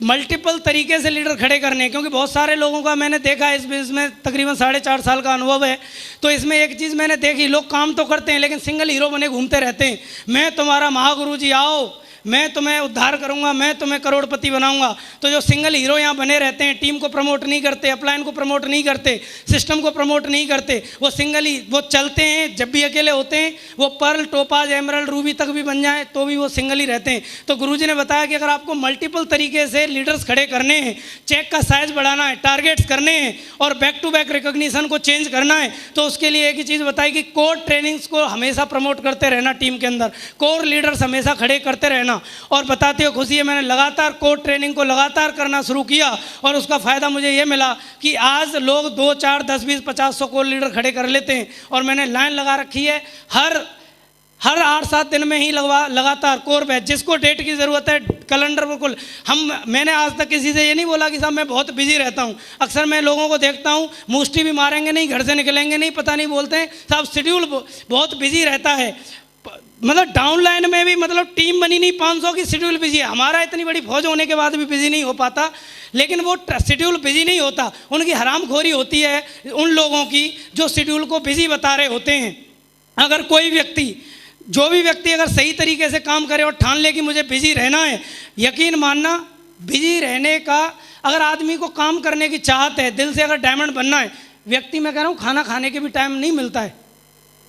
मल्टीपल तरीके से लीडर खड़े करने हैं, क्योंकि बहुत सारे लोगों का मैंने देखा है इस बिजनेस में, तकरीबन 4.5 साल का अनुभव है। तो इसमें एक चीज़ मैंने देखी, लोग काम तो करते हैं लेकिन सिंगल हीरो बने घूमते रहते हैं। मैं तुम्हारा महागुरु जी, आओ मैं तुम्हें उद्धार करूंगा, मैं तुम्हें करोड़पति बनाऊंगा। तो जो सिंगल हीरो यहाँ बने रहते हैं, टीम को प्रमोट नहीं करते, अपलाइन को प्रमोट नहीं करते, सिस्टम को प्रमोट नहीं करते, वो सिंगल ही वो चलते हैं। जब भी अकेले होते हैं वो पर्ल, टोपाज, एमरल्ड, रूबी तक भी बन जाए तो भी वो सिंगल ही रहते हैं। तो गुरुजी ने बताया कि अगर आपको मल्टीपल तरीके से लीडर्स खड़े करने हैं, चेक का साइज बढ़ाना है, टारगेट्स करने हैं और बैक टू बैक रिकॉग्निशन को चेंज करना है, तो उसके लिए एक ही चीज़ बताई कि कोर ट्रेनिंग्स को हमेशा प्रमोट करते रहना, टीम के अंदर कोर लीडर्स हमेशा खड़े करते रहना। और बताते हो खुशी है, मैंने लगातार कोर ट्रेनिंग को लगातार करना शुरू किया और उसका फ़ायदा मुझे ये मिला कि आज लोग 2, 4, 10, 20, 50, 100 कोर लीडर खड़े कर लेते हैं। और मैंने लाइन लगा रखी है, हर 8-7 दिन में ही लगातार कोर बैच, जिसको डेट की ज़रूरत है कैलेंडर बिल्कुल मैंने आज तक किसी से ये नहीं बोला कि साहब मैं बहुत बिजी रहता हूँ। अक्सर मैं लोगों को देखता हूँ मुष्टि भी मारेंगे नहीं, घर से निकलेंगे नहीं, पता नहीं बोलते हैं साहब शेड्यूल बहुत बिजी रहता है। मतलब डाउनलाइन में भी मतलब टीम बनी नहीं, 500 की शेड्यूल बिजी है। हमारा इतनी बड़ी फौज होने के बाद भी बिजी नहीं हो पाता, लेकिन वो शेड्यूल बिजी नहीं होता, उनकी हरामखोरी होती है उन लोगों की जो शेड्यूल को बिजी बता रहे होते हैं। अगर कोई व्यक्ति, जो भी व्यक्ति अगर सही तरीके से काम करे और ठान ले कि मुझे बिजी रहना है, यकीन मानना बिजी रहने का, अगर आदमी को काम करने की चाहत है, दिल से अगर डायमंड बनना है, व्यक्ति मैं कह रहा हूँ खाना खाने के भी टाइम नहीं मिलता है।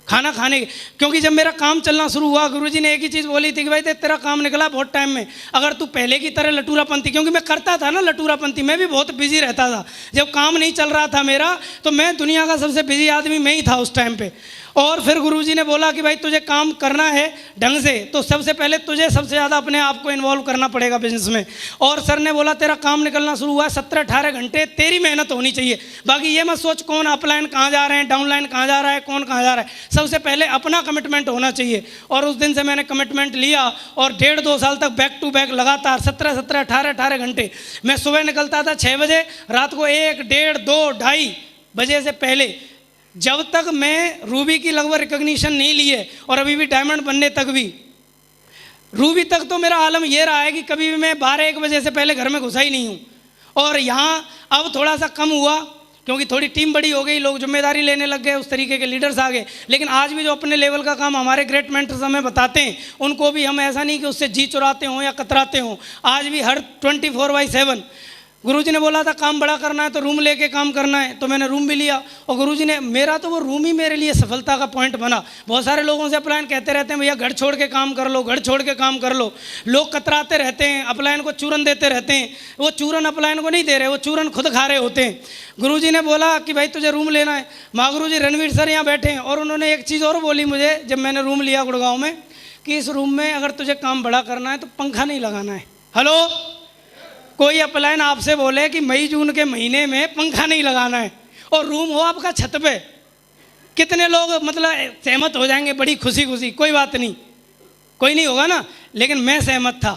खाना खाने के, क्योंकि जब मेरा काम चलना शुरू हुआ गुरुजी ने एक ही चीज़ बोली थी कि भाई तेरा काम निकला बहुत टाइम में, अगर तू पहले की तरह लटूरापंती, क्योंकि मैं करता था ना लटूरापंती, मैं भी बहुत बिजी रहता था। जब काम नहीं चल रहा था मेरा तो मैं दुनिया का सबसे बिजी आदमी मैं ही था उस टाइम पे। और फिर गुरुजी ने बोला कि भाई तुझे काम करना है ढंग से तो सबसे पहले तुझे सबसे ज़्यादा अपने आप को इन्वॉल्व करना पड़ेगा बिजनेस में। और सर ने बोला तेरा काम निकलना शुरू हुआ 17-18 घंटे तेरी मेहनत होनी चाहिए, बाकी ये मत सोच कौन अपलाइन कहाँ जा रहे हैं, डाउनलाइन कहाँ जा रहा है, कौन कहाँ जा रहा है, सबसे पहले अपना कमिटमेंट होना चाहिए। और उस दिन से मैंने कमिटमेंट लिया और 1.5-2 साल तक बैक टू बैक लगातार 17-17, 18-18 घंटे मैं सुबह निकलता था 6 बजे, रात को 1, 1.5, 2, 2:30 बजे से पहले, जब तक मैं रूबी की लगभग रिकॉग्निशन नहीं लिए और अभी भी डायमंड बनने तक भी, रूबी तक तो मेरा आलम ये रहा है कि कभी भी मैं 12-1 बजे से पहले घर में घुसा ही नहीं हूँ। और यहाँ अब थोड़ा सा कम हुआ क्योंकि थोड़ी टीम बड़ी हो गई, लोग जिम्मेदारी लेने लग गए, उस तरीके के लीडर्स आ गए। लेकिन आज भी जो अपने लेवल का काम हमारे ग्रेट मेंटर्स हमें बताते हैं उनको भी हम ऐसा नहीं कि उससे जी चुराते हों या कतराते हों, आज भी हर 24/7 गुरुजी ने बोला था काम बड़ा करना है तो रूम लेके काम करना है, तो मैंने रूम भी लिया। और गुरुजी ने, मेरा तो वो रूम ही मेरे लिए सफलता का पॉइंट बना। बहुत सारे लोगों से अपलाइन कहते रहते हैं भैया घर छोड़ के काम कर लो, घर छोड़ के काम कर लो, लोग कतराते रहते हैं, अपलाइन को चूरन देते रहते हैं, वो चूरन अपलाइन को नहीं दे रहे, वो चूरन खुद खा रहे होते हैं। गुरुजी ने बोला कि भाई तुझे रूम लेना है, महागुरु जी रणवीर सर यहाँ बैठे हैं, और उन्होंने एक चीज़ और बोली मुझे जब मैंने रूम लिया गुड़गांव में, कि इस रूम में अगर तुझे काम बड़ा करना है तो पंखा नहीं लगाना है। हेलो, कोई अपलाइन आपसे बोले कि मई जून के महीने में पंखा नहीं लगाना है और रूम हो आपका छत पे, कितने लोग मतलब सहमत हो जाएंगे बड़ी खुशी खुशी, कोई बात नहीं, कोई नहीं होगा ना, लेकिन मैं सहमत था।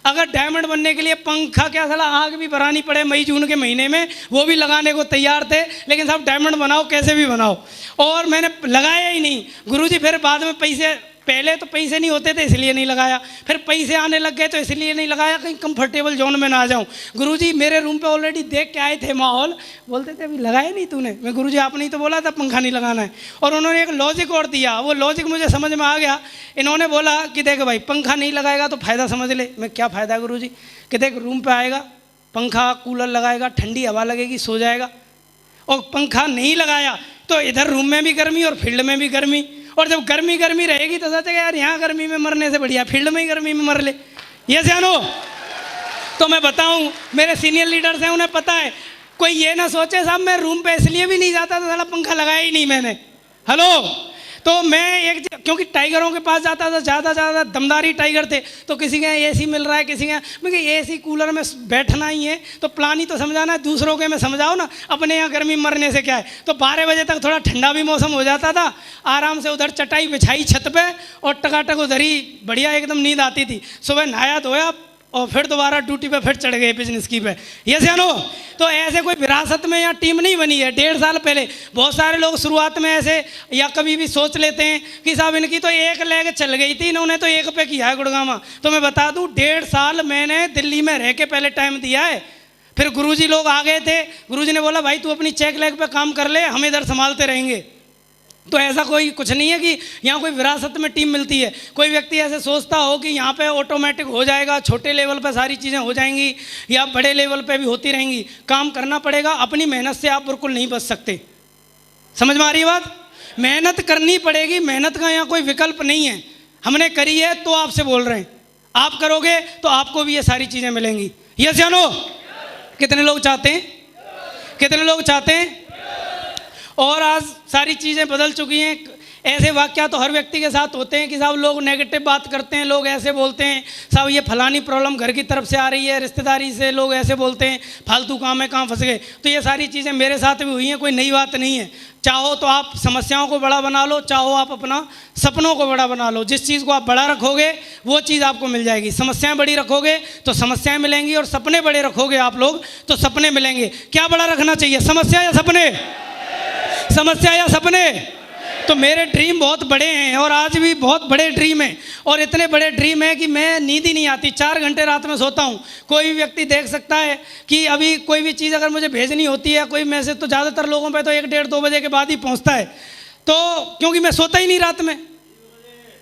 अगर डायमंड बनने के लिए पंखा क्या साला आग भी भरानी पड़े मई जून के महीने में, वो भी लगाने को तैयार थे, लेकिन सब डायमंड बनाओ कैसे भी बनाओ, और मैंने लगाया ही नहीं। गुरुजी फिर बाद में पैसे, पहले तो पैसे नहीं होते थे इसलिए नहीं लगाया, फिर पैसे आने लग गए तो इसलिए नहीं लगाया कहीं कंफर्टेबल जोन में ना आ जाऊं। गुरुजी मेरे रूम पे ऑलरेडी देख के आए थे माहौल, बोलते थे अभी लगाया नहीं तूने, मैं गुरुजी आपने ही तो बोला था पंखा नहीं लगाना है। और उन्होंने एक लॉजिक और दिया, वो लॉजिक मुझे समझ में आ गया। इन्होंने बोला कि देख भाई पंखा नहीं लगाएगा तो फ़ायदा समझ ले। मैं क्या फ़ायदा गुरुजी? कि देख रूम पर आएगा, पंखा कूलर लगाएगा, ठंडी हवा लगेगी, सो जाएगा, और पंखा नहीं लगाया तो इधर रूम में भी गर्मी और फील्ड में भी गर्मी, और जब गर्मी गर्मी रहेगी तो सोचेगा यार यहाँ गर्मी में मरने से बढ़िया फील्ड में ही गर्मी में मर ले। ये जानो तो मैं बताऊँ, मेरे सीनियर लीडर्स हैं उन्हें पता है, कोई ये ना सोचे साहब मैं रूम पे इसलिए भी नहीं जाता था साला पंखा लगाया ही नहीं मैंने। हेलो, तो मैं एक, क्योंकि टाइगरों के पास जाता था, ज़्यादा दमदारी टाइगर थे, तो किसी के यहाँ एसी मिल रहा है, किसी के यहाँ, मैं एसी कूलर में बैठना ही है तो प्लान ही तो समझाना है, दूसरों के में समझाओ ना, अपने यहाँ गर्मी मरने से क्या है। तो 12 बजे तक थोड़ा ठंडा भी मौसम हो जाता था, आराम से उधर चटाई बिछाई छत पे और टकाटक उधर ही बढ़िया एकदम नींद आती थी। सुबह नहाया धोया और फिर दोबारा ड्यूटी पे फिर चढ़ गए बिजनेस की पे। ये जानो तो ऐसे कोई विरासत में या टीम नहीं बनी है। 1.5 साल पहले बहुत सारे लोग शुरुआत में ऐसे या कभी भी सोच लेते हैं कि साहब इनकी तो एक लेग चल गई थी, इन्होंने तो एक पे किया है गुड़गांव। तो मैं बता दूं 1.5 साल मैंने दिल्ली में रह के पहले टाइम दिया है। फिर गुरुजी लोग आ गए थे, गुरुजी ने बोला भाई तू अपनी चेक लेग पे काम कर ले, हम इधर संभालते रहेंगे। तो ऐसा कोई कुछ नहीं है कि यहाँ कोई विरासत में टीम मिलती है। कोई व्यक्ति ऐसे सोचता हो कि यहाँ पे ऑटोमेटिक हो जाएगा, छोटे लेवल पे सारी चीज़ें हो जाएंगी या बड़े लेवल पे भी होती रहेंगी। काम करना पड़ेगा, अपनी मेहनत से आप बिल्कुल नहीं बच सकते। समझ में आ रही है बात? मेहनत करनी पड़ेगी, मेहनत का यहाँ कोई विकल्प नहीं है। हमने करी है तो आपसे बोल रहे हैं, आप करोगे तो आपको भी ये सारी चीज़ें मिलेंगी। यस जानो, कितने लोग चाहते हैं? कितने लोग चाहते हैं? और आज सारी चीज़ें बदल चुकी हैं। ऐसे वाक़या तो हर व्यक्ति के साथ होते हैं कि साहब लोग नेगेटिव बात करते हैं, लोग ऐसे बोलते हैं साहब ये फलानी प्रॉब्लम घर की तरफ से आ रही है, रिश्तेदारी से लोग ऐसे बोलते हैं, फालतू काम है, कहाँ फंस गए। तो ये सारी चीज़ें मेरे साथ भी हुई हैं, कोई नई बात नहीं है। चाहो तो आप समस्याओं को बड़ा बना लो, चाहो आप अपना सपनों को बड़ा बना लो। जिस चीज़ को आप बड़ा रखोगे वो चीज़ आपको मिल जाएगी। समस्याएं बड़ी रखोगे तो समस्याएं मिलेंगी, और सपने बड़े रखोगे आप लोग तो सपने मिलेंगे। क्या बड़ा रखना चाहिए, समस्या या सपने? समस्या या सपने? तो मेरे ड्रीम बहुत बड़े हैं और आज भी बहुत बड़े ड्रीम हैं, और इतने बड़े ड्रीम हैं कि मैं नींद ही नहीं आती, 4 घंटे रात में सोता हूँ। कोई भी व्यक्ति देख सकता है कि अभी कोई भी चीज़ अगर मुझे भेजनी होती है, कोई मैसेज, तो ज़्यादातर लोगों पे तो 1, 1.5, 2 बजे के बाद ही पहुँचता है। तो क्योंकि मैं सोता ही नहीं, रात में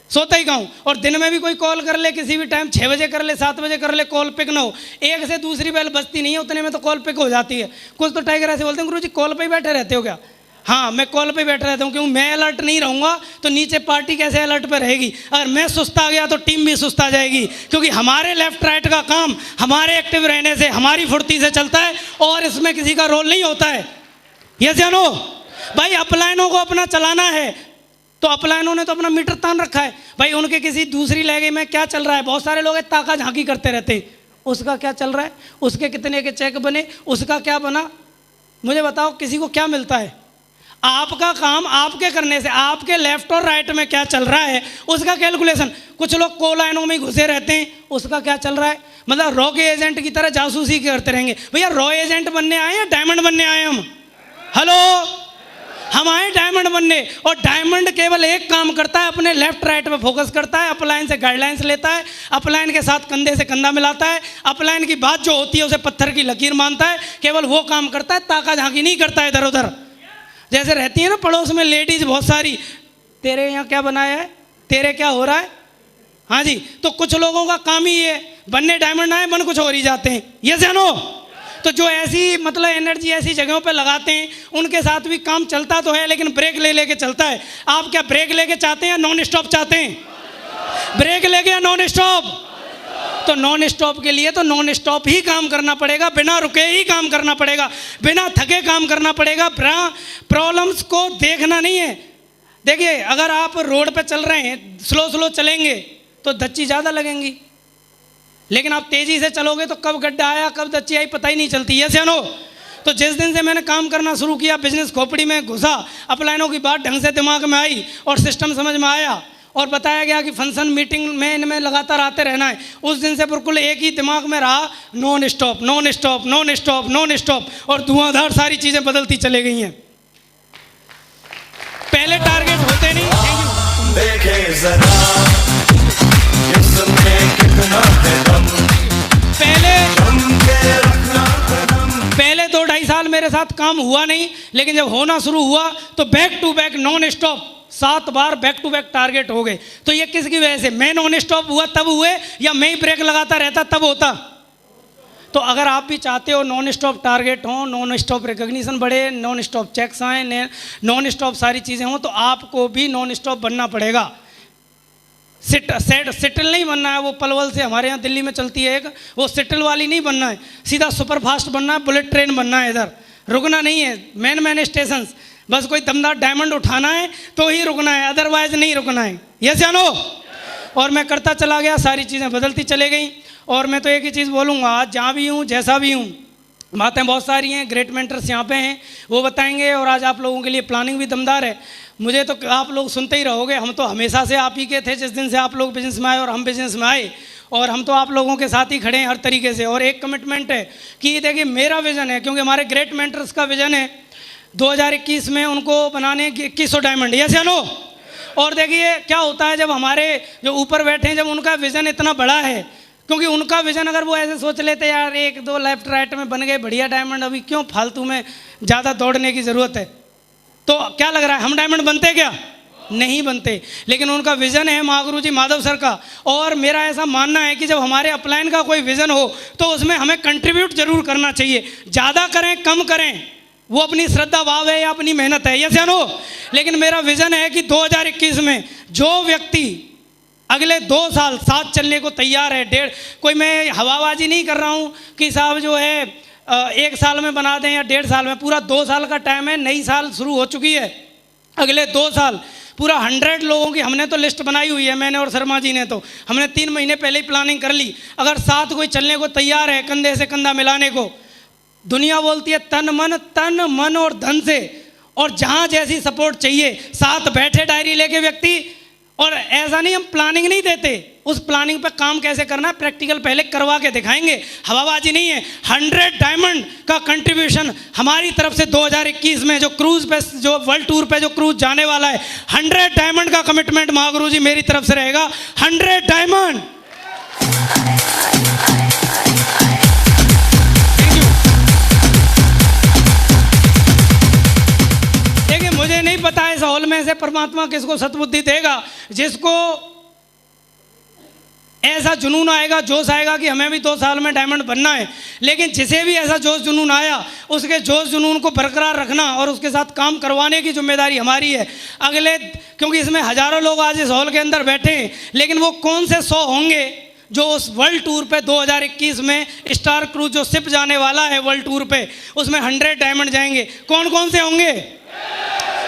सोता ही कहूँ, और दिन में भी कोई कॉल कर ले किसी भी टाइम, 6 बजे कर ले, 7 बजे कर ले, कॉल पिक ना हो, एक से दूसरी बेल बजती नहीं है, उतने में तो कॉल पिक हो जाती है। कुछ तो टाइगर ऐसे बोलते हैं गुरुजी कॉल पे ही बैठे रहते हो क्या? हाँ, मैं कॉल पे बैठ रहता हूँ, क्योंकि मैं अलर्ट नहीं रहूँगा तो नीचे पार्टी कैसे अलर्ट पे रहेगी। अगर मैं सुस्त आ गया तो टीम भी सुस्त आ जाएगी, क्योंकि हमारे लेफ्ट राइट का काम हमारे एक्टिव रहने से, हमारी फुर्ती से चलता है, और इसमें किसी का रोल नहीं होता है। ये जानो भाई, अपलाइनों को अपना चलाना है तो अपलाइनों ने तो अपना मीटर तान रखा है भाई, उनके किसी दूसरी लहगे में क्या चल रहा है। बहुत सारे लोग ताका झांकी करते रहते हैं, उसका क्या चल रहा है, उसके कितने के चेक बने, उसका क्या बना, मुझे बताओ किसी को क्या मिलता है। आपका काम आपके करने से आपके लेफ्ट और राइट में क्या चल रहा है उसका कैलकुलेशन। कुछ लोग को लाइनों में घुसे रहते हैं, उसका क्या चल रहा है, मतलब रॉ के एजेंट की तरह जासूसी करते रहेंगे। भैया रॉ एजेंट बनने आए या डायमंड बनने आए हम? हेलो, हम आए डायमंड बनने, और डायमंड केवल एक काम करता है, अपने लेफ्ट राइट पे फोकस करता है, अपलाइन से गाइडलाइंस लेता है, अपलाइन के साथ कंधे से कंधा मिलाता है, अपलाइन की बात जो होती है उसे पत्थर की लकीर मानता है, केवल वो काम करता है, ताका झांकी नहीं करता है इधर उधर। जैसे रहती है ना पड़ोस में लेडीज बहुत सारी, तेरे यहाँ क्या बनाया है, तेरे क्या हो रहा है, हाँ जी। तो कुछ लोगों का काम ही है, बनने डायमंड आए बन कुछ और ही जाते हैं, ये जानो। तो जो ऐसी मतलब एनर्जी ऐसी जगहों पे लगाते हैं उनके साथ भी काम चलता तो है, लेकिन ब्रेक ले लेके चलता है। आप क्या ब्रेक लेके चाहते हैं या नॉन स्टॉप चाहते हैं? ब्रेक लेके या नॉन स्टॉप? तो नॉन स्टॉप के लिए तो नॉन स्टॉप ही काम करना पड़ेगा, बिना रुके ही काम करना पड़ेगा, बिना थके काम करना पड़ेगा। प्रॉब्लम्स को देखना नहीं है। देखिए, अगर आप रोड पे चल रहे हैं, स्लो स्लो चलेंगे तो धच्ची ज़्यादा लगेंगी, लेकिन आप तेज़ी से चलोगे तो कब गड्ढा आया कब धच्ची आई पता ही नहीं चलती। ये जानो। तो जिस दिन से मैंने काम करना शुरू किया, बिजनेस खोपड़ी में घुसा, अपलाइनों की बात ढंग से दिमाग में आई और सिस्टम समझ में आया और बताया गया कि फंक्शन मीटिंग में इनमें लगातार आते रहना है, उस दिन से बिल्कुल एक ही दिमाग में रहा, non stop non stop non stop non stop, और धुआंधार सारी चीज़ें बदलती चली गई हैं। पहले टारगेट होते नहीं। देखे जरा जिस्म में कितना है दम, पहले 2-2.5 साल मेरे साथ काम हुआ नहीं, लेकिन जब होना शुरू हुआ तो back to back non stop 7 बार बैक टू बैक टारगेट हो गए। तो ये किसकी वजह से? मैं नॉन स्टॉप हुआ तब हुए, या मैं ही ब्रेक लगाता रहता तब होता? तो अगर आप भी चाहते हो नॉन स्टॉप टारगेट हो, नॉन स्टॉप रिकॉग्निशन बढ़े, नॉन स्टॉप चेक्स आए, नॉन स्टॉप सारी चीज़ें हों, तो आपको भी नॉन स्टॉप बनना पड़ेगा। सिटल नहीं बनना है, वो पलवल से हमारे यहाँ दिल्ली में चलती है एक, वो सिटल वाली नहीं बनना है, सीधा सुपर फास्ट बनना है, बुलेट ट्रेन बनना है। इधर रुकना नहीं है, मैन स्टेशन, बस कोई दमदार डायमंड उठाना है तो ही रुकना है, अदरवाइज नहीं रुकना है। ये जानो। और मैं करता चला गया, सारी चीज़ें बदलती चले गई। और मैं तो एक ही चीज़ बोलूँगा, आज जहाँ भी हूँ जैसा भी हूँ, बातें बहुत सारी हैं, ग्रेट मेंटर्स यहाँ पे हैं, वो बताएंगे, और आज आप लोगों के लिए प्लानिंग भी दमदार है। मुझे तो आप लोग सुनते ही रहोगे, हम तो हमेशा से आप ही के थे, जिस दिन से आप लोग बिजनेस में आए और हम बिजनेस में आए, और हम तो आप लोगों के साथ ही खड़े हैं हर तरीके से। और एक कमिटमेंट है कि देखिए, मेरा विज़न है, क्योंकि हमारे ग्रेट मेंटर्स का विज़न है 2021 में उनको बनाने 2100 डायमंड, यस या नो। और देखिए क्या होता है, जब हमारे जो ऊपर बैठे हैं, जब उनका विज़न इतना बड़ा है, क्योंकि उनका विज़न अगर वो ऐसे सोच लेते यार 1-2 लेफ्ट राइट में बन गए बढ़िया डायमंड, अभी क्यों फालतू में ज़्यादा दौड़ने की ज़रूरत है, तो क्या लग रहा है हम डायमंड बनते क्या? नहीं बनते। लेकिन उनका विज़न है महागुरु जी माधव सर का, और मेरा ऐसा मानना है कि जब हमारे अपलाइन का कोई विज़न हो तो उसमें हमें कंट्रीब्यूट जरूर करना चाहिए। ज़्यादा करें कम करें वो अपनी श्रद्धा भाव है या अपनी मेहनत है, ये जानो। लेकिन मेरा विज़न है कि 2021 में जो व्यक्ति अगले 2 साल साथ चलने को तैयार है, कोई मैं हवाबाजी नहीं कर रहा हूँ कि साहब जो है 1 साल में बना दें या 1.5 साल में, पूरा 2 साल का टाइम है, नई साल शुरू हो चुकी है, अगले 2 साल पूरा 100 लोगों की हमने तो लिस्ट बनाई हुई है, मैंने और शर्मा जी ने, तो हमने 3 महीने पहले ही प्लानिंग कर ली। अगर साथ कोई चलने को तैयार है, कंधे से कंधा मिलाने को, दुनिया बोलती है तन मन और धन से, और जहाँ जैसी सपोर्ट चाहिए, साथ बैठे डायरी लेके व्यक्ति। और ऐसा नहीं हम प्लानिंग नहीं देते, उस प्लानिंग पे काम कैसे करना है प्रैक्टिकल पहले करवा के दिखाएंगे, हवाबाजी नहीं है। 100 डायमंड का कंट्रीब्यूशन हमारी तरफ से 2021 में जो क्रूज पे, जो वर्ल्ड टूर पे जो क्रूज जाने वाला है, 100 डायमंड का कमिटमेंट महागुरु जी मेरी तरफ से रहेगा, 100 डायमंड। मुझे नहीं पता इस हॉल में से परमात्मा किसको सद्बुद्धि देगा, जिसको ऐसा जुनून आएगा, जोश आएगा कि हमें भी 2 साल में डायमंड बनना है। लेकिन जिसे भी ऐसा जोश जुनून आया, उसके जोश जुनून को बरकरार रखना और उसके साथ काम करवाने की जिम्मेदारी हमारी है। क्योंकि इसमें हज़ारों लोग आज इस हॉल के अंदर बैठे हैं, लेकिन वो कौन से 100 होंगे जो उस वर्ल्ड टूर पे 2021 में स्टार क्रूज जो शिप जाने वाला है वर्ल्ड टूर पे, उसमें 100 डायमंड जाएंगे। कौन कौन से होंगे?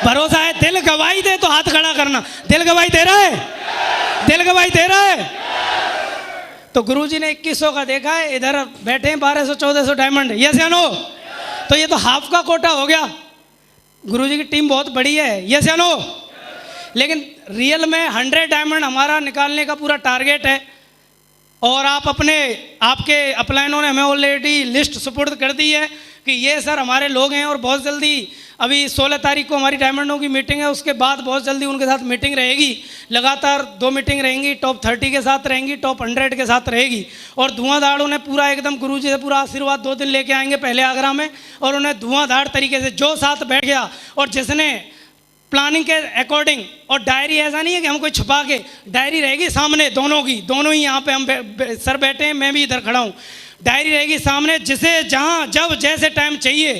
भरोसा है? दिल गवाही दे तो हाथ खड़ा करना। दिल गवाही दे रहा है? दिल गवाही दे रहा है? तो गुरुजी ने 2100 का देखा है, इधर बैठे हैं 1200-1400 डायमंड, यस या नो? तो ये तो हाफ का कोटा हो गया। गुरुजी की टीम बहुत बड़ी है, यस या नो? लेकिन रियल में 100 डायमंड हमारा निकालने का पूरा टारगेट है। और आपके अपलाइनों ने हमें ऑलरेडी लिस्ट सुपुर्द कर दी है कि ये सर हमारे लोग हैं। और बहुत जल्दी, अभी 16 तारीख को हमारी डायमंडों की मीटिंग है, उसके बाद बहुत जल्दी उनके साथ मीटिंग रहेगी। लगातार 2 मीटिंग रहेंगी, टॉप 30 के साथ रहेंगी, टॉप 100 के साथ रहेगी। और धुआंधार उन्हें पूरा एकदम गुरुजी से पूरा आशीर्वाद 2 दिन लेके आएंगे पहले आगरा में, और उन्हें धुआंधार तरीके से जो साथ बैठ गया और जिसने प्लानिंग के अकॉर्डिंग, और डायरी ऐसा नहीं है कि हम कोई छुपा के, डायरी रहेगी सामने दोनों की, दोनों ही यहाँ पे हम सर बैठे हैं, मैं भी इधर खड़ा हूँ। डायरी रहेगी सामने, जिसे जहाँ जब जैसे टाइम चाहिए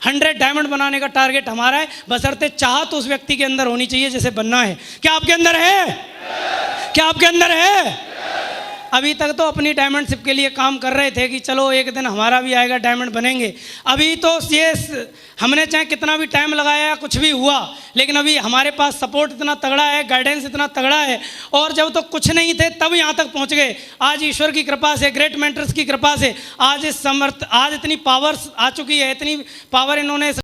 100 डायमंड बनाने का टारगेट हमारा है। बशर्ते चाहत उस व्यक्ति के अंदर होनी चाहिए जिसे बनना है। क्या आपके अंदर है? क्या आपके अंदर है? अभी तक तो अपनी डायमंडशिप के लिए काम कर रहे थे कि चलो एक दिन हमारा भी आएगा, डायमंड बनेंगे। अभी तो ये हमने चाहे कितना भी टाइम लगाया, कुछ भी हुआ, लेकिन अभी हमारे पास सपोर्ट इतना तगड़ा है, गाइडेंस इतना तगड़ा है। और जब तो कुछ नहीं थे तब यहाँ तक पहुँच गए। आज ईश्वर की कृपा से, ग्रेट मेंटर्स की कृपा से आज इतनी पावर्स आ चुकी है, इतनी पावर इन्होंने